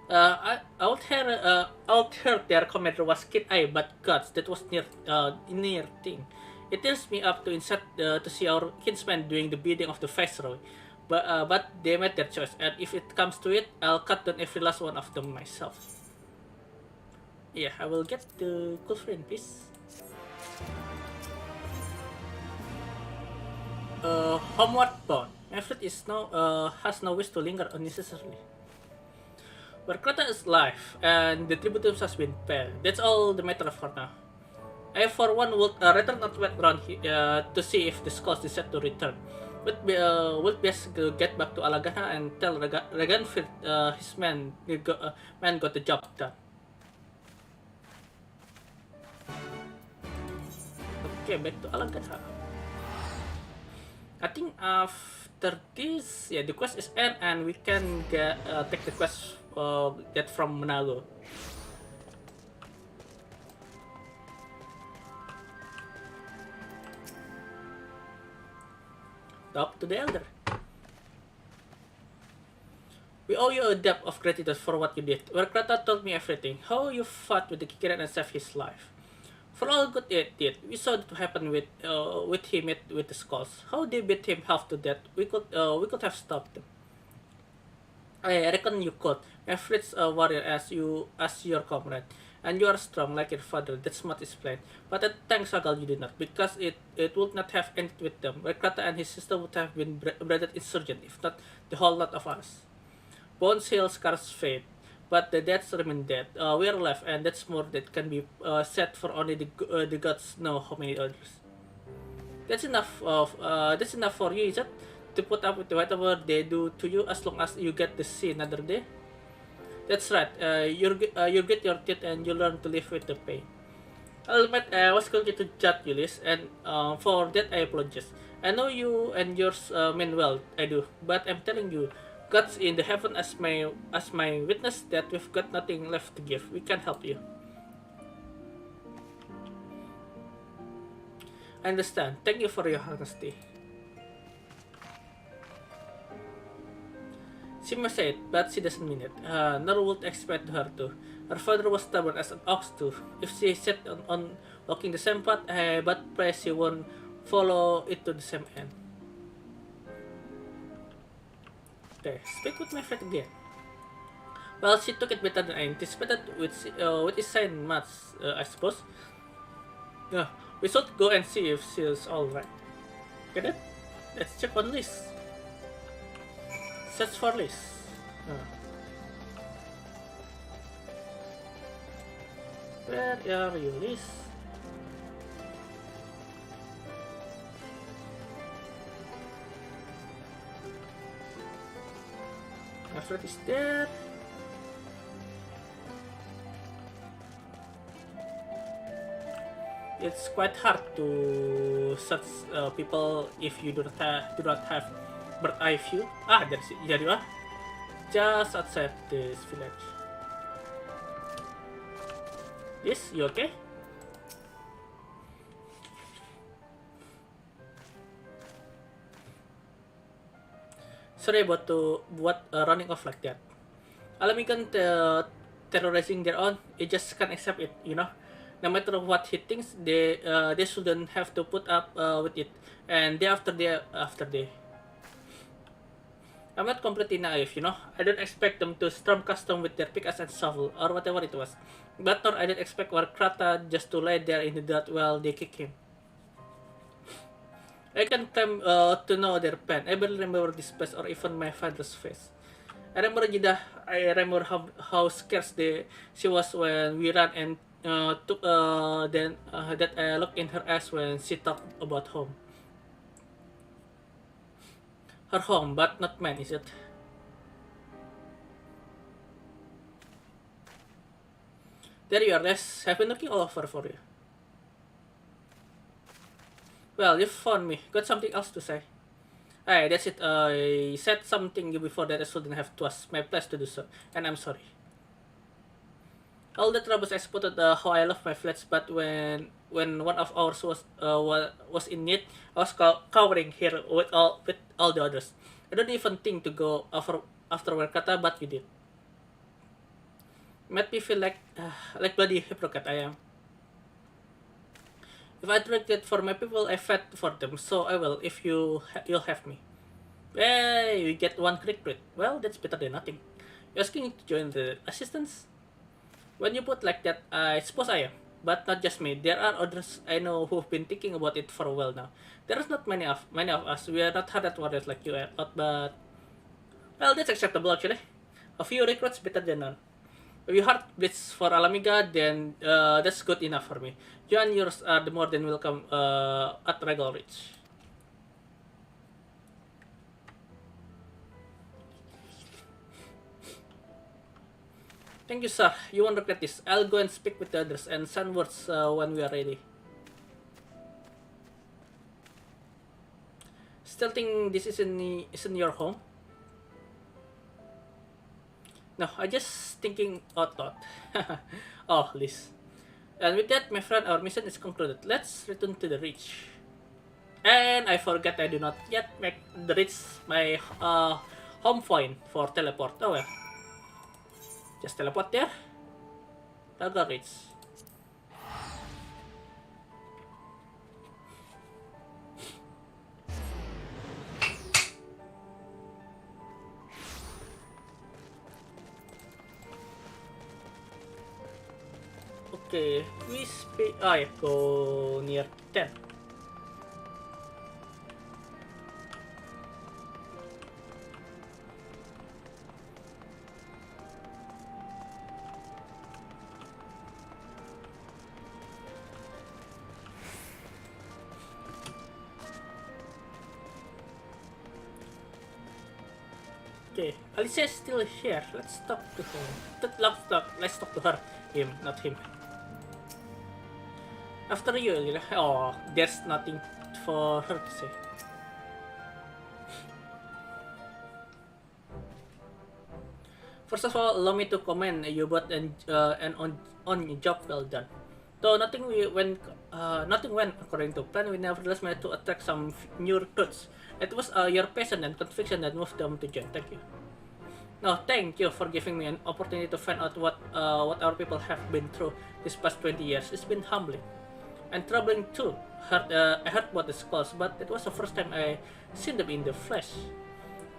Out here their commander was Kid Eye, but gods, that was near thing. It turns me up to inside to see our kinsmen doing the bidding of the viceroy. But they made their choice, and if it comes to it, I'll cut down every last one of them myself. Yeah, I will get the cool friend, please. Homeward bound. My fleet is has no wish to linger unnecessarily. Warkrata is alive, and the tributes has been paid. That's all the matter for now. I, for one, would return northwest around to see if the skulls decide to return. Would best get back to Alagana and tell Raganford his man got the job done. Okay, back to Alagana. I think after this, yeah, the quest is end, and we can take the quest get from Menago. Talk to the elder. We owe you a debt of gratitude for what you did. Warkrata told me everything. How you fought with the Kikiran and saved his life. For all good it did, we saw it happen with him with the skulls. How they beat him half to death. We could have stopped them. I reckon you could. My friend's a warrior as your comrade. And you are strong like your father, that's much is plain. But at Tangsagal you did not, because it would not have ended with them. Warkrata and his sister would have been breaded insurgent, if not the whole lot of us. Bones heal, scars fade, but the deaths remain dead. We are alive, and that's more that can be said for only the gods know how many others. That's enough for you, is it? To put up with whatever they do to you as long as you get to see another day? That's right, you get your teeth and you learn to live with the pain. I'll admit I was going to judge you, Liz, and for that I apologize. I know you and yours mean well, I do, but I'm telling you, God's in the heaven as my witness that we've got nothing left to give. We can't help you. I understand. Thank you for your honesty. She may say it, but she doesn't mean it. Nor would expect her to. Her father was stubborn as an ox too. If she set on walking the same path, but pray she won't follow it to the same end. Okay, speak with my friend again. Well, she took it better than I anticipated, which is saying much, I suppose. We should go and see if she's alright. Get it? Let's check on Liz. Search for Liz. Where are you, Liz? Alfred is there. It's quite hard to search people if you do not have bird eye view. Ah, there you are. Just outside this village. Yes, you okay? Sorry about running off like that. Alamigan terrorizing their own. You just can't accept it, you know. No matter what he thinks, they shouldn't have to put up with it. And day after day. I'm not completely naive, you know. I don't expect them to storm custom with their pickaxe and shovel or whatever it was. But nor I don't expect Warkrata just to lie there in the dirt while they kick him. I can claim to know their pain. I barely remember this place or even my father's face. I remember Jidah. I remember how scared she was when we ran and then that I looked in her eyes when she talked about home. Her home, but not mine, is it? There you are, Les. I've been looking all over for you. Well, you found me. Got something else to say? Aye, that's it. I said something before that I shouldn't have. It was my place to do so, and I'm sorry. All the troubles I spotted how I love my flats, but when one of ours was in need, I was cowering here with all the others. I don't even think to go after Warkrata, but you did. Made me feel like bloody hypocrite I am. If I drink it for my people, I fight for them, so I will if you'll have me. Hey, we get one recruit. Well, that's better than nothing. You're asking to join the assistance? When you put like that, I suppose I am. but not just me. There are others I know who've been thinking about it for a while now. There's not many of us. We are not hard warriors like you are, but well, that's acceptable actually. A few recruits better than none. If you hard blitz for Alamiga, then that's good enough for me. You and yours are the more than welcome at Regal Ridge. Thank you, sir. You won't regret this. I'll go and speak with the others and send words when we are ready. Still think this isn't your home? No, I just thinking out loud. Oh, Liz. And with that, my friend, our mission is concluded. Let's return to the Reach. And I forget I do not yet make the Reach my home point for teleport. Oh well. Just teleport there. Target Reach. Okay, we speak. Oh yeah, go near 10. Okay, Alicia is still here. Let's talk to her. Let's talk to her. Him, not him. After you, Illyria. Oh, there's nothing for her to say. First of all, allow me to commend you both and on your job well done. Though nothing went according to plan, we nevertheless managed to attract some new recruits. It was your passion and conviction that moved them to join. Thank you. No, thank you for giving me an opportunity to find out what our people have been through these past 20 years. It's been humbling and troubling too. I heard about the skulls, but it was the first time I seen them in the flesh.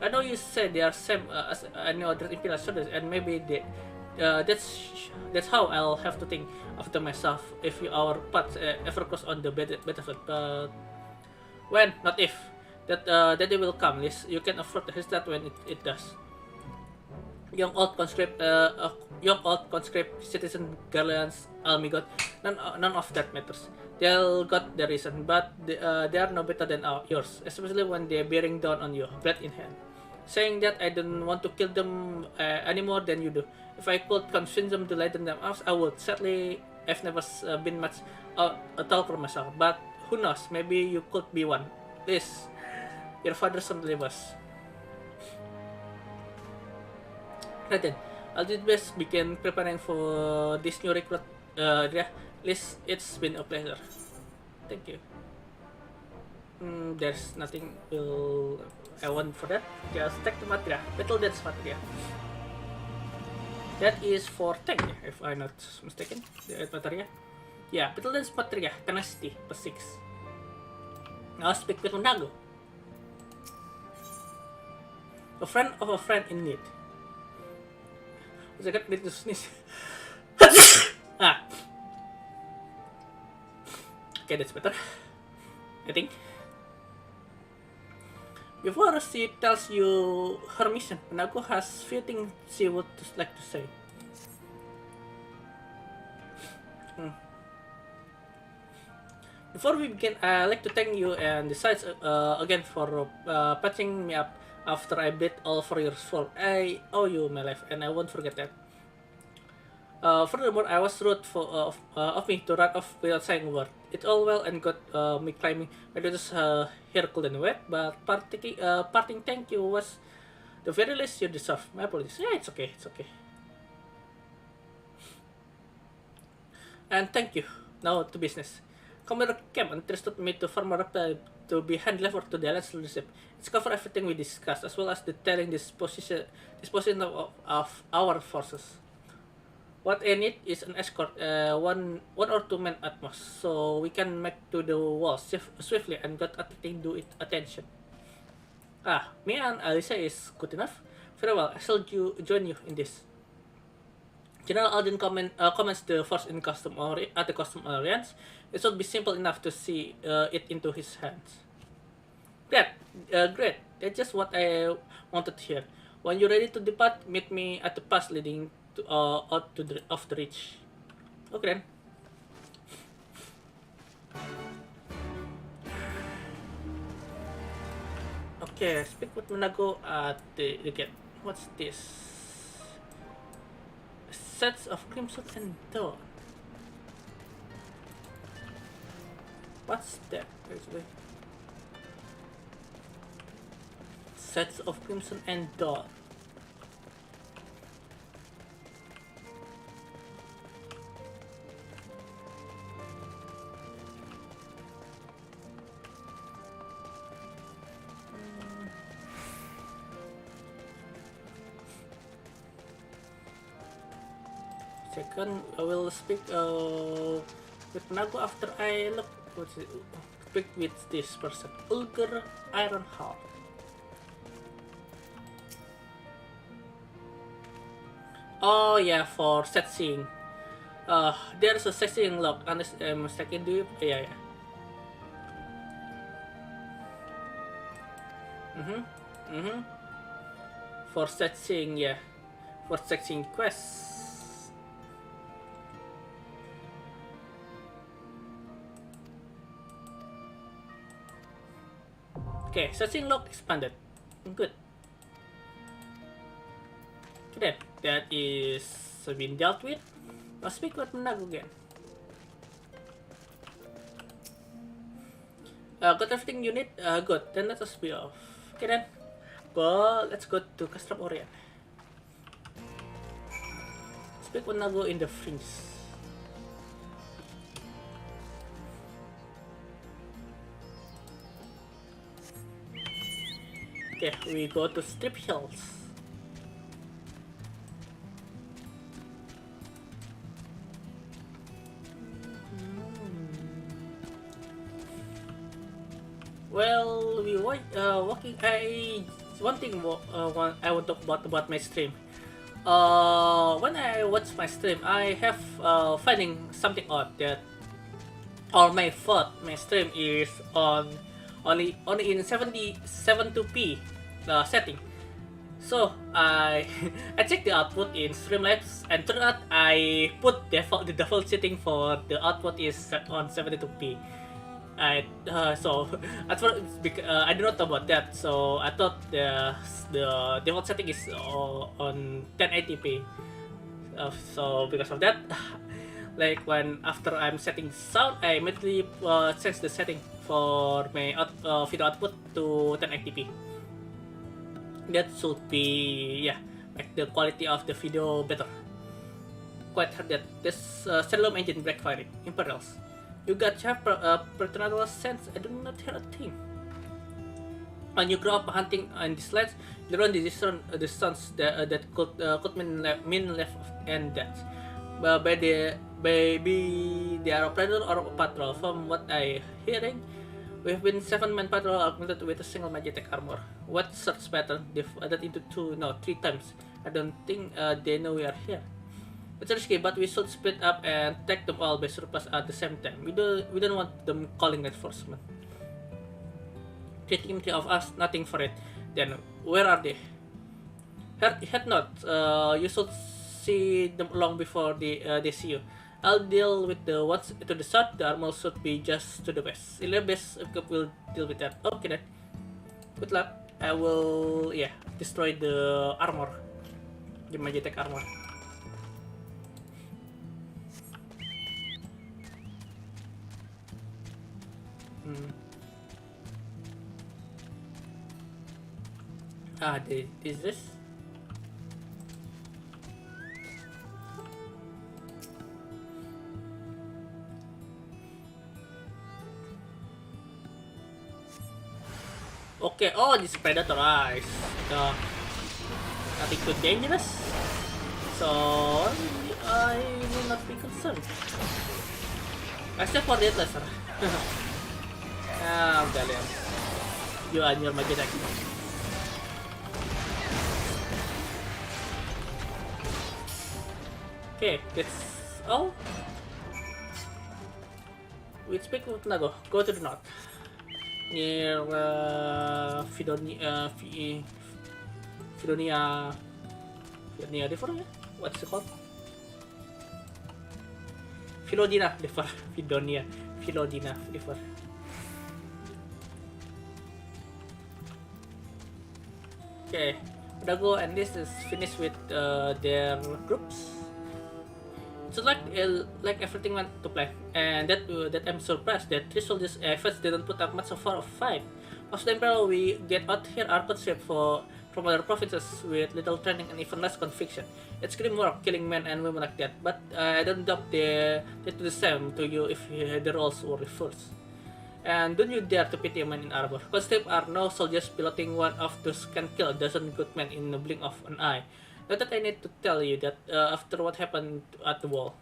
I know you said they are same as any other Imperial soldiers, and maybe that's how I'll have to think after myself if our paths ever cross on the battlefield. But when, not if, that day will come. Liz, you can afford to hesitate when it does. Young old conscript citizen guardians, Almigot, none of that matters. They'll got the reason, but they are no better than yours, especially when they're bearing down on you, blade in hand. Saying that, I don't want to kill them any more than you do. If I could convince them to lighten them up, I would. Sadly, I've never been much a talker myself, but who knows, maybe you could be one. Liz, your father certainly was. Right then, I'll do best begin preparing for this new recruit. Yeah, Liz, it's been a pleasure. Thank you. There's nothing I want for that. Just take the materia. Battle Dance materia. That is for tank, if I'm not mistaken. The materia. Yeah, Battle Dance materia. Tenacity, plus 6. Now speak with Nago. A friend of a friend in need. I got need to sneeze. Okay, that's better, I think. Before she tells you her mission, Nago has few things she would like to say. Before we begin, I'd like to thank you and the sites again for patching me up after I bled all 4 years full. I owe you my life, and I won't forget that. Furthermore, I was rude of me to run off without saying a word. It all well and good me climbing my daughter's hair cold and wet, but parting thank you was the very least you deserve. My apologies. Yeah, it's okay, it's okay. And thank you. Now to business. Commander Kemp entrusted me to form a reply to be handed over to the Alliance leadership. It's cover everything we discussed, as well as detailing disposition of our forces. What I need is an escort, one or two men at most, so we can make to the walls swiftly and get attracting to it attention. Me and Alicia is good enough. Very well, I shall join you in this. General Alden comments the force in at the custom alliance. It should be simple enough to see it into his hands. Great. That's just what I wanted to hear. When you're ready to depart, meet me at the pass leading to, out to off the reach. Okay then. Okay, speak with Manago at the gate. What's this? Sets of Crimson and Dawn. What's that actually? Sets of Crimson and Dawn. Second, I will speak with Nago after I look. What's it? Speak with this person, Ulger Ironheart. Oh yeah, for sightseeing. There's a sightseeing log. Unless I'm mistaken, do you? Yeah. For sightseeing, yeah. For sightseeing quests. Okay, searching log expanded. Good. Okay, that is been dealt with. I'll speak with Nago again. Got everything you need? Good. Then let us be off. Okay then. Let's go to Castram Orient. Speak with Nago in the fringe. Okay, we go to Strip Hills. Well, we walking. One thing I want to talk about my stream. When I watch my stream, I have finding something odd that all my stream is only in 72p setting. So I check the output in Streamlabs and turn out I put the default setting for the output is on 72p. So at first I do not know about that, so I thought the default setting is on 1080p. So because of that, like after I'm setting sound, I immediately change the setting for my video output to 1080p. That should be make the quality of the video better. Quite heard that this standalone engine backfiring. Imperials. You got your paternal sense. I do not hear a thing. When you grow up hunting in these lands, you learn the sons that could mean life and death. But maybe they are a predator or a patrol. From what I hearing, we've been 7-man patrol augmented with a single magnetic armor. What search pattern? They've added into 3 times. I don't think they know we are here. It's risky, but we should split up and take them all by surplus at the same time. We don't want them calling reinforcement. Treating 3 of us, nothing for it. Then where are they? Head north. You should see them long before they see you. I'll deal with the ones to the south. The armor should be just to the west. Illyria base will deal with that. Okay then. Good luck. I will destroy the armor, the magnetic armor. Is this? Okay, oh, this predator eyes. Nothing too dangerous. So I will not be concerned. Except for the laser. Kalian. You and your magnetic. Okay, that's all. Which peak would not go? Go to the north. Near Fidonia River, yeah? What's it called? Philodina River. Philodina River. Okay, udah go, and this is finished with their groups. So like everything went to plan, and that I'm surprised that three soldiers efforts didn't put up much of a fight. Most of the Emperor we get out here are conscripted from other provinces with little training and even less conviction. It's grim work killing men and women like that, but I don't doubt they do the same to you if the roles were reversed. And don't you dare to pity a man in armor. Conscripts are no soldiers piloting one of those can kill a dozen good men in the blink of an eye. Not that I need to tell you that after what happened at the wall.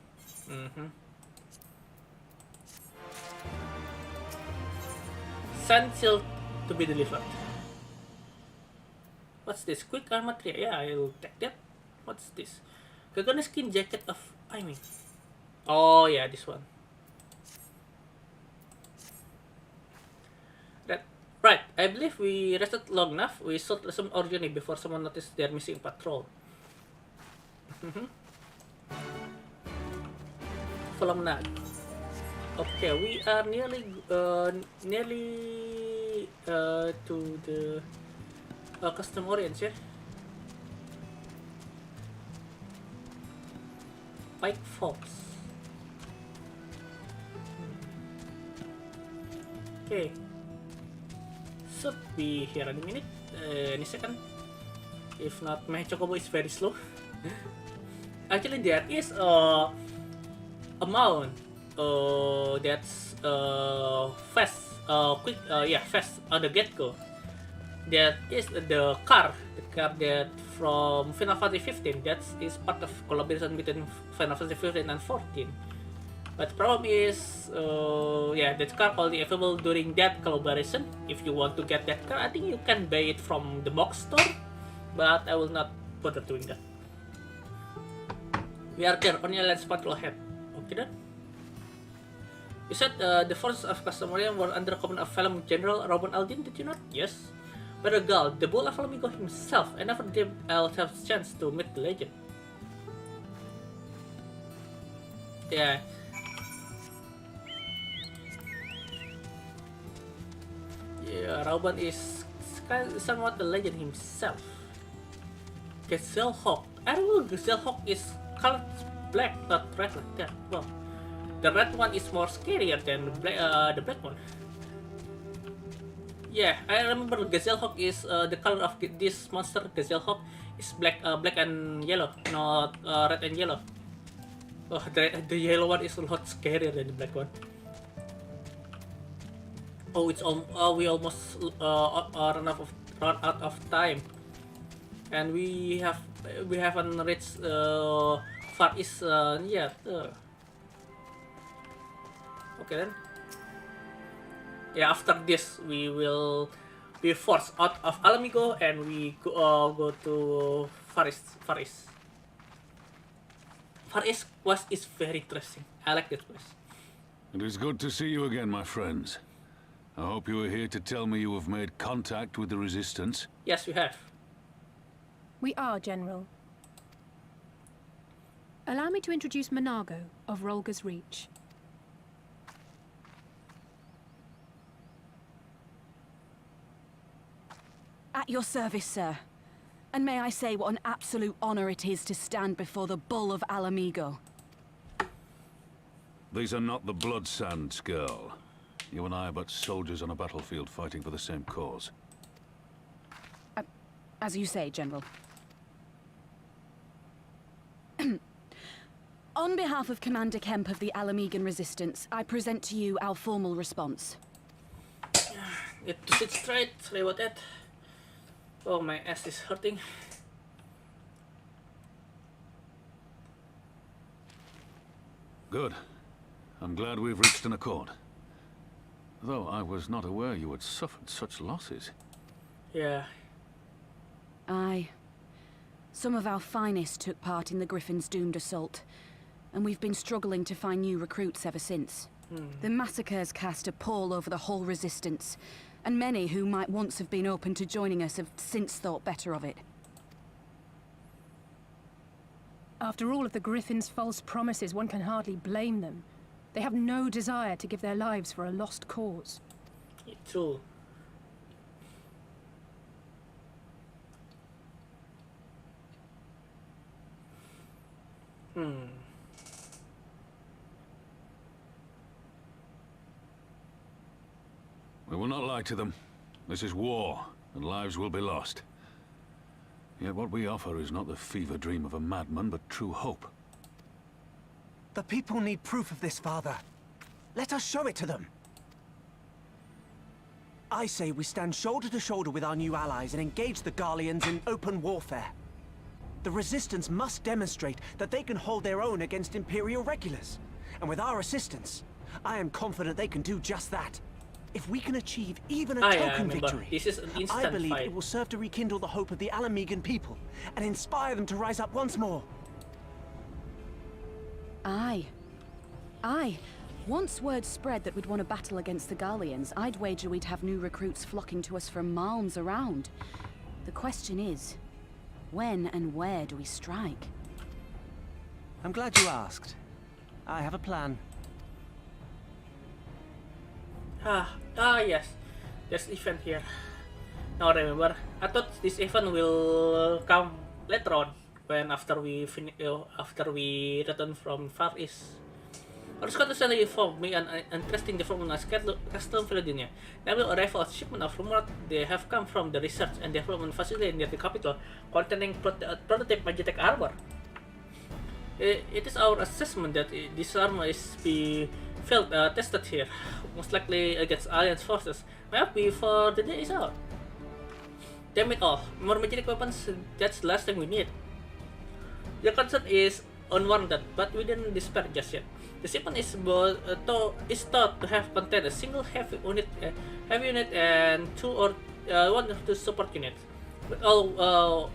Sand seal to be delivered. What's this? Quick armor 3. Yeah, I'll take that. What's this? Gagana skin jacket of Aiming. Oh yeah, this one. Right, I believe we rested long enough. We should resume our journey before someone noticed their missing patrol. Follow Nag. Okay, we are nearly to the custom audience, yeah? Pike Fox. Okay. Should be here any minute, any second. If not, my Chocobo is very slow. Actually, there is a mount that's fast, quick, fast on the get-go. That is the car that from Final Fantasy 15. That is part of collaboration between Final Fantasy 15 and 14. But the problem is, that car only available during that collaboration. If you want to get that car, I think you can buy it from the box store, but I will not bother doing that. We are there, only a land patrol ahead. Okay then. You said the forces of Customaria were under command of Phalam General Robin Aldin, did you not? Yes. But Gal, the bull of Alamigo himself, I never did have a chance to meet the legend. Yeah. Yeah, Rauban is somewhat the legend himself. Gazelhawk. I don't know, Gazelhawk is colored black, not red like that. Well, the red one is more scarier than the black one. Yeah, I remember Gazelhawk is the color of this monster. Gazelhawk is black and yellow, not red and yellow. Oh, the yellow one is a lot scarier than the black one. Oh, we almost run out of time, and we haven't reached Far East yet. Okay then. Yeah, after this we will be forced out of Alamigo and we go to Far East. Far East quest is very interesting. I like that quest. It is good to see you again, my friends. I hope you are here to tell me you have made contact with the Resistance. Yes, we have. We are, General. Allow me to introduce Monago of Rolga's Reach. At your service, sir. And may I say what an absolute honor it is to stand before the Bull of Alamigo. These are not the Blood Sands, girl. You and I are but soldiers on a battlefield fighting for the same cause. As you say, General. On behalf of Commander Kemp of the Alamigan Resistance, I present to you our formal response. Need to sit straight, sorry about that. Oh, my ass is hurting. Good. I'm glad we've reached an accord. Though I was not aware you had suffered such losses. Yeah. Aye. Some of our finest took part in the Griffin's doomed assault, and we've been struggling to find new recruits ever since. The massacres cast a pall over the whole resistance, and many who might once have been open to joining us have since thought better of it. After all of the Griffin's false promises, one can hardly blame them. They have no desire to give their lives for a lost cause. True. We will not lie to them. This is war, and lives will be lost. Yet what we offer is not the fever dream of a madman, but true hope. The people need proof of this, Father. Let us show it to them. I say we stand shoulder to shoulder with our new allies and engage the Garleans in open warfare. The Resistance must demonstrate that they can hold their own against Imperial regulars. And with our assistance, I am confident they can do just that. If we can achieve even a token victory, this is an instant I believe fight. it will serve to rekindle the hope of the Alamegan people and inspire them to rise up once more. Aye. Aye. Once word spread that we'd won a battle against the Garleans, I'd wager we'd have new recruits flocking to us from malms around. The question is, when and where do we strike? I'm glad you asked. I have a plan. Yes. There's event here. Now remember, I thought this event will come later on, when after we return from Far East. Our scout recently informed me an interesting development on Castle Philadelphia. Namely, arrival of shipment of rumored they have come from the research and development facility near the capital, containing prototype Magitech armor. It is our assessment that this armor is be tested here, most likely against Alliance forces, maybe before the day is out. Damn it all, more Magitech weapons, that's the last thing we need. The concern is unwarranted, but we didn't despair just yet. The shipment is thought to have contained a single heavy unit and one or two support units. With all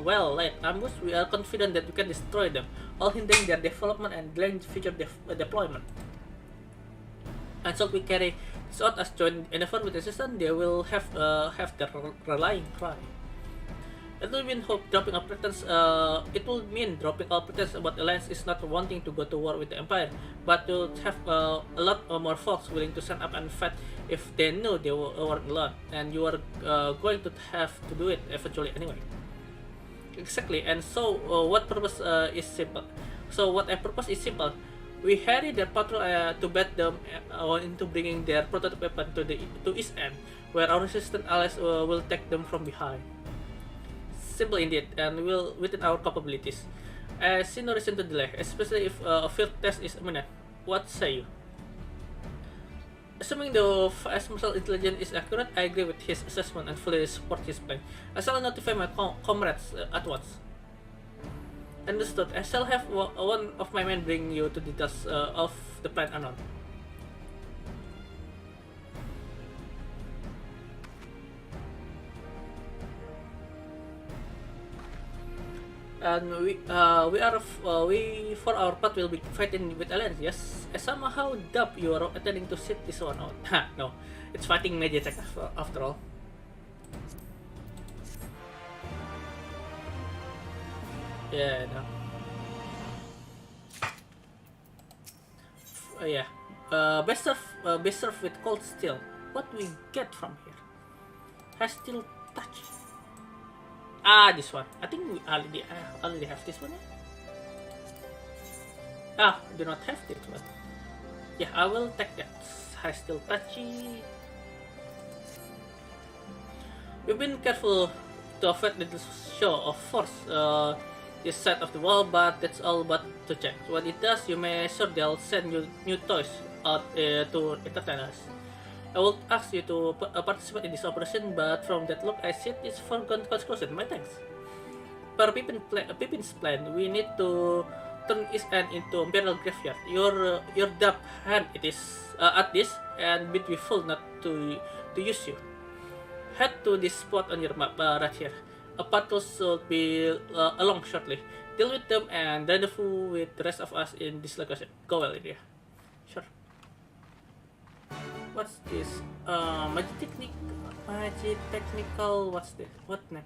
well laid ambush, we are confident that we can destroy them, all hindering their development and delaying future deployment. And so we carry this out as joint endeavor with resistance, they will have their rallying cry. It will mean dropping all pretense. It will mean dropping all pretense about Alliance is not wanting to go to war with the Empire, but to have a lot more folks willing to stand up and fight if they knew they weren't alone, and you are going to have to do it eventually anyway. Exactly, and so what purpose is simple. So what I propose is simple. We harry their patrol to bet them into bringing their prototype weapon to East End, where our resistant allies will take them from behind. Simple indeed, and within our capabilities. I see no reason to delay, especially if a field test is imminent. What say you? Assuming the Vice Marshal intelligence is accurate, I agree with his assessment and fully support his plan. I shall notify my comrades at once. Understood. I shall have one of my men bring you to details of the plan anon. And we for our part will be fighting with Alliance. Yes, I somehow doubt you are attending to sit this one out. Ha, no, it's fighting Magitech after all. Yeah, no. Yeah. Best serve with cold steel. What do we get from here? Has steel touch. Ah, this one. I think we already have this one. Do not have this one. Yeah, I will take that. High steel touchy. We've been careful to avoid the show of force this side of the wall, but that's all but to check. When it does, you may sure they'll send you new toys out to entertain us. I will ask you to participate in this operation, but from that look I see it's foregone conclusion. My thanks. Per Pippin's plan, we need to turn East End into Imperial Graveyard. Your dab hand it is at this, and we'd be fool not to use you. Head to this spot on your map right here. a battle should be along shortly. Deal with them and rendezvous with the rest of us in this location. Go well, Illyria. Sure. What's this? Magic technical. What's this? What name?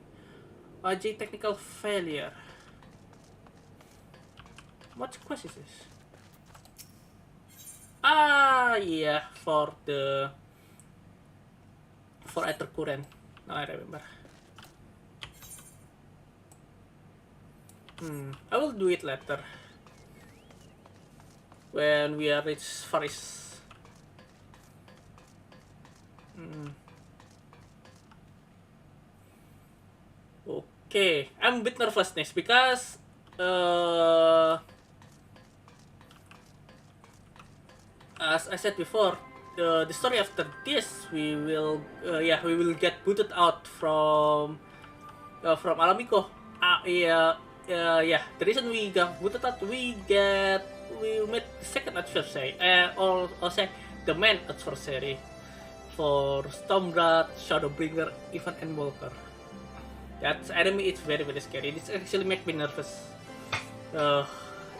Magic technical failure. What quest is this? Ah, yeah, for ether current. Now I remember. I will do it later when we are reach Far East. Okay, I'm a bit nervous next because as I said before, the story after this we will get booted out from Alamico. The reason we got booted out, we met the second adversary, or say the main adversary for Stormblood, Shadowbringer, even and Walker. That enemy is very scary. This actually makes me nervous.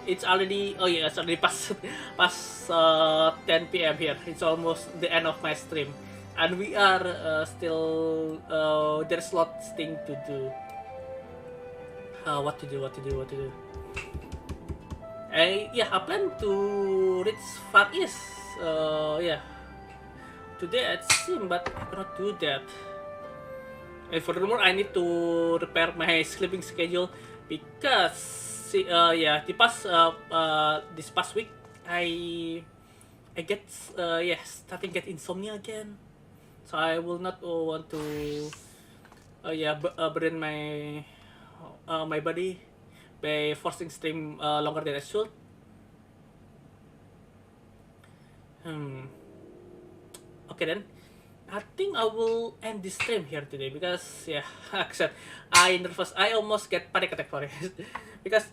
It's already past 10 p.m. here. It's almost the end of my stream, and we are still there's lots thing to do. What to do? I plan to reach Far East. Today at Sim, but I cannot do that. And furthermore, I need to repair my sleeping schedule because this past week I get starting get insomnia again. So I will not want to burden my my body by forcing stream longer than I should. Okay then, I think I will end this stream here today because like I said, I almost get panic attack for it because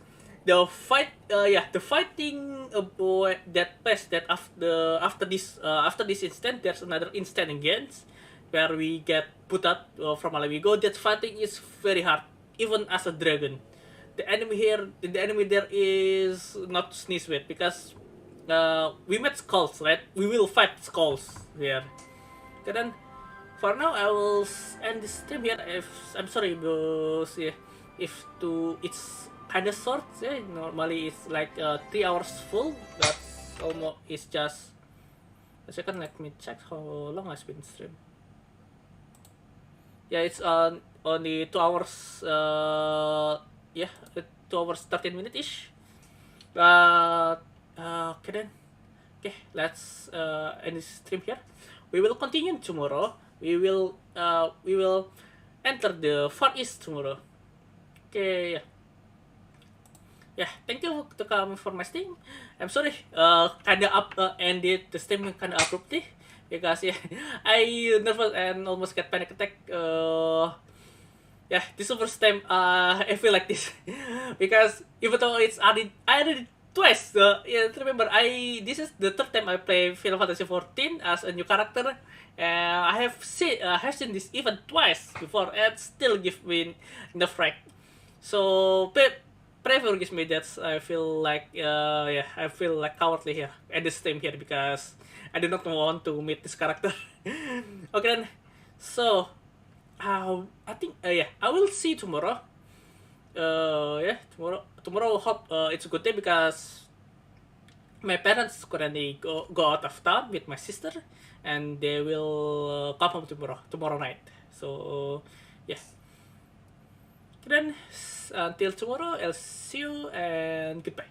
the fighting that place that after this instant there's another instant again where we get put out from Alamigo. That fighting is very hard even as a dragon. The enemy there is not to sneeze with because we met skulls, right? We will fight skulls here. Okay then, for now I will end this stream here. I'm sorry, because it's kind of short. Normally it's like 3 hours full. That's almost it's just a second. Let me check how long I've been stream. It's only 2 hours. 2 hours 13 minutes ish. Okay then. Okay, let's end this stream here. We will continue tomorrow. We will enter the Far East tomorrow. Okay. Thank you to come for my stream. I'm sorry, ended the stream kinda abruptly because I nervous and almost get panic attack. This is the first time I feel like this because even though I did twice. Remember, this is the third time I play Final Fantasy XIV as a new character. I have seen this even twice before and still give me the fright. So pray forgive me that I feel like cowardly here at this time here because I do not want to meet this character. Okay then, so I think I will see you tomorrow. Tomorrow hope it's a good day because my parents currently go out of town with my sister and they will come home tomorrow night. So then until tomorrow, I'll see you and goodbye.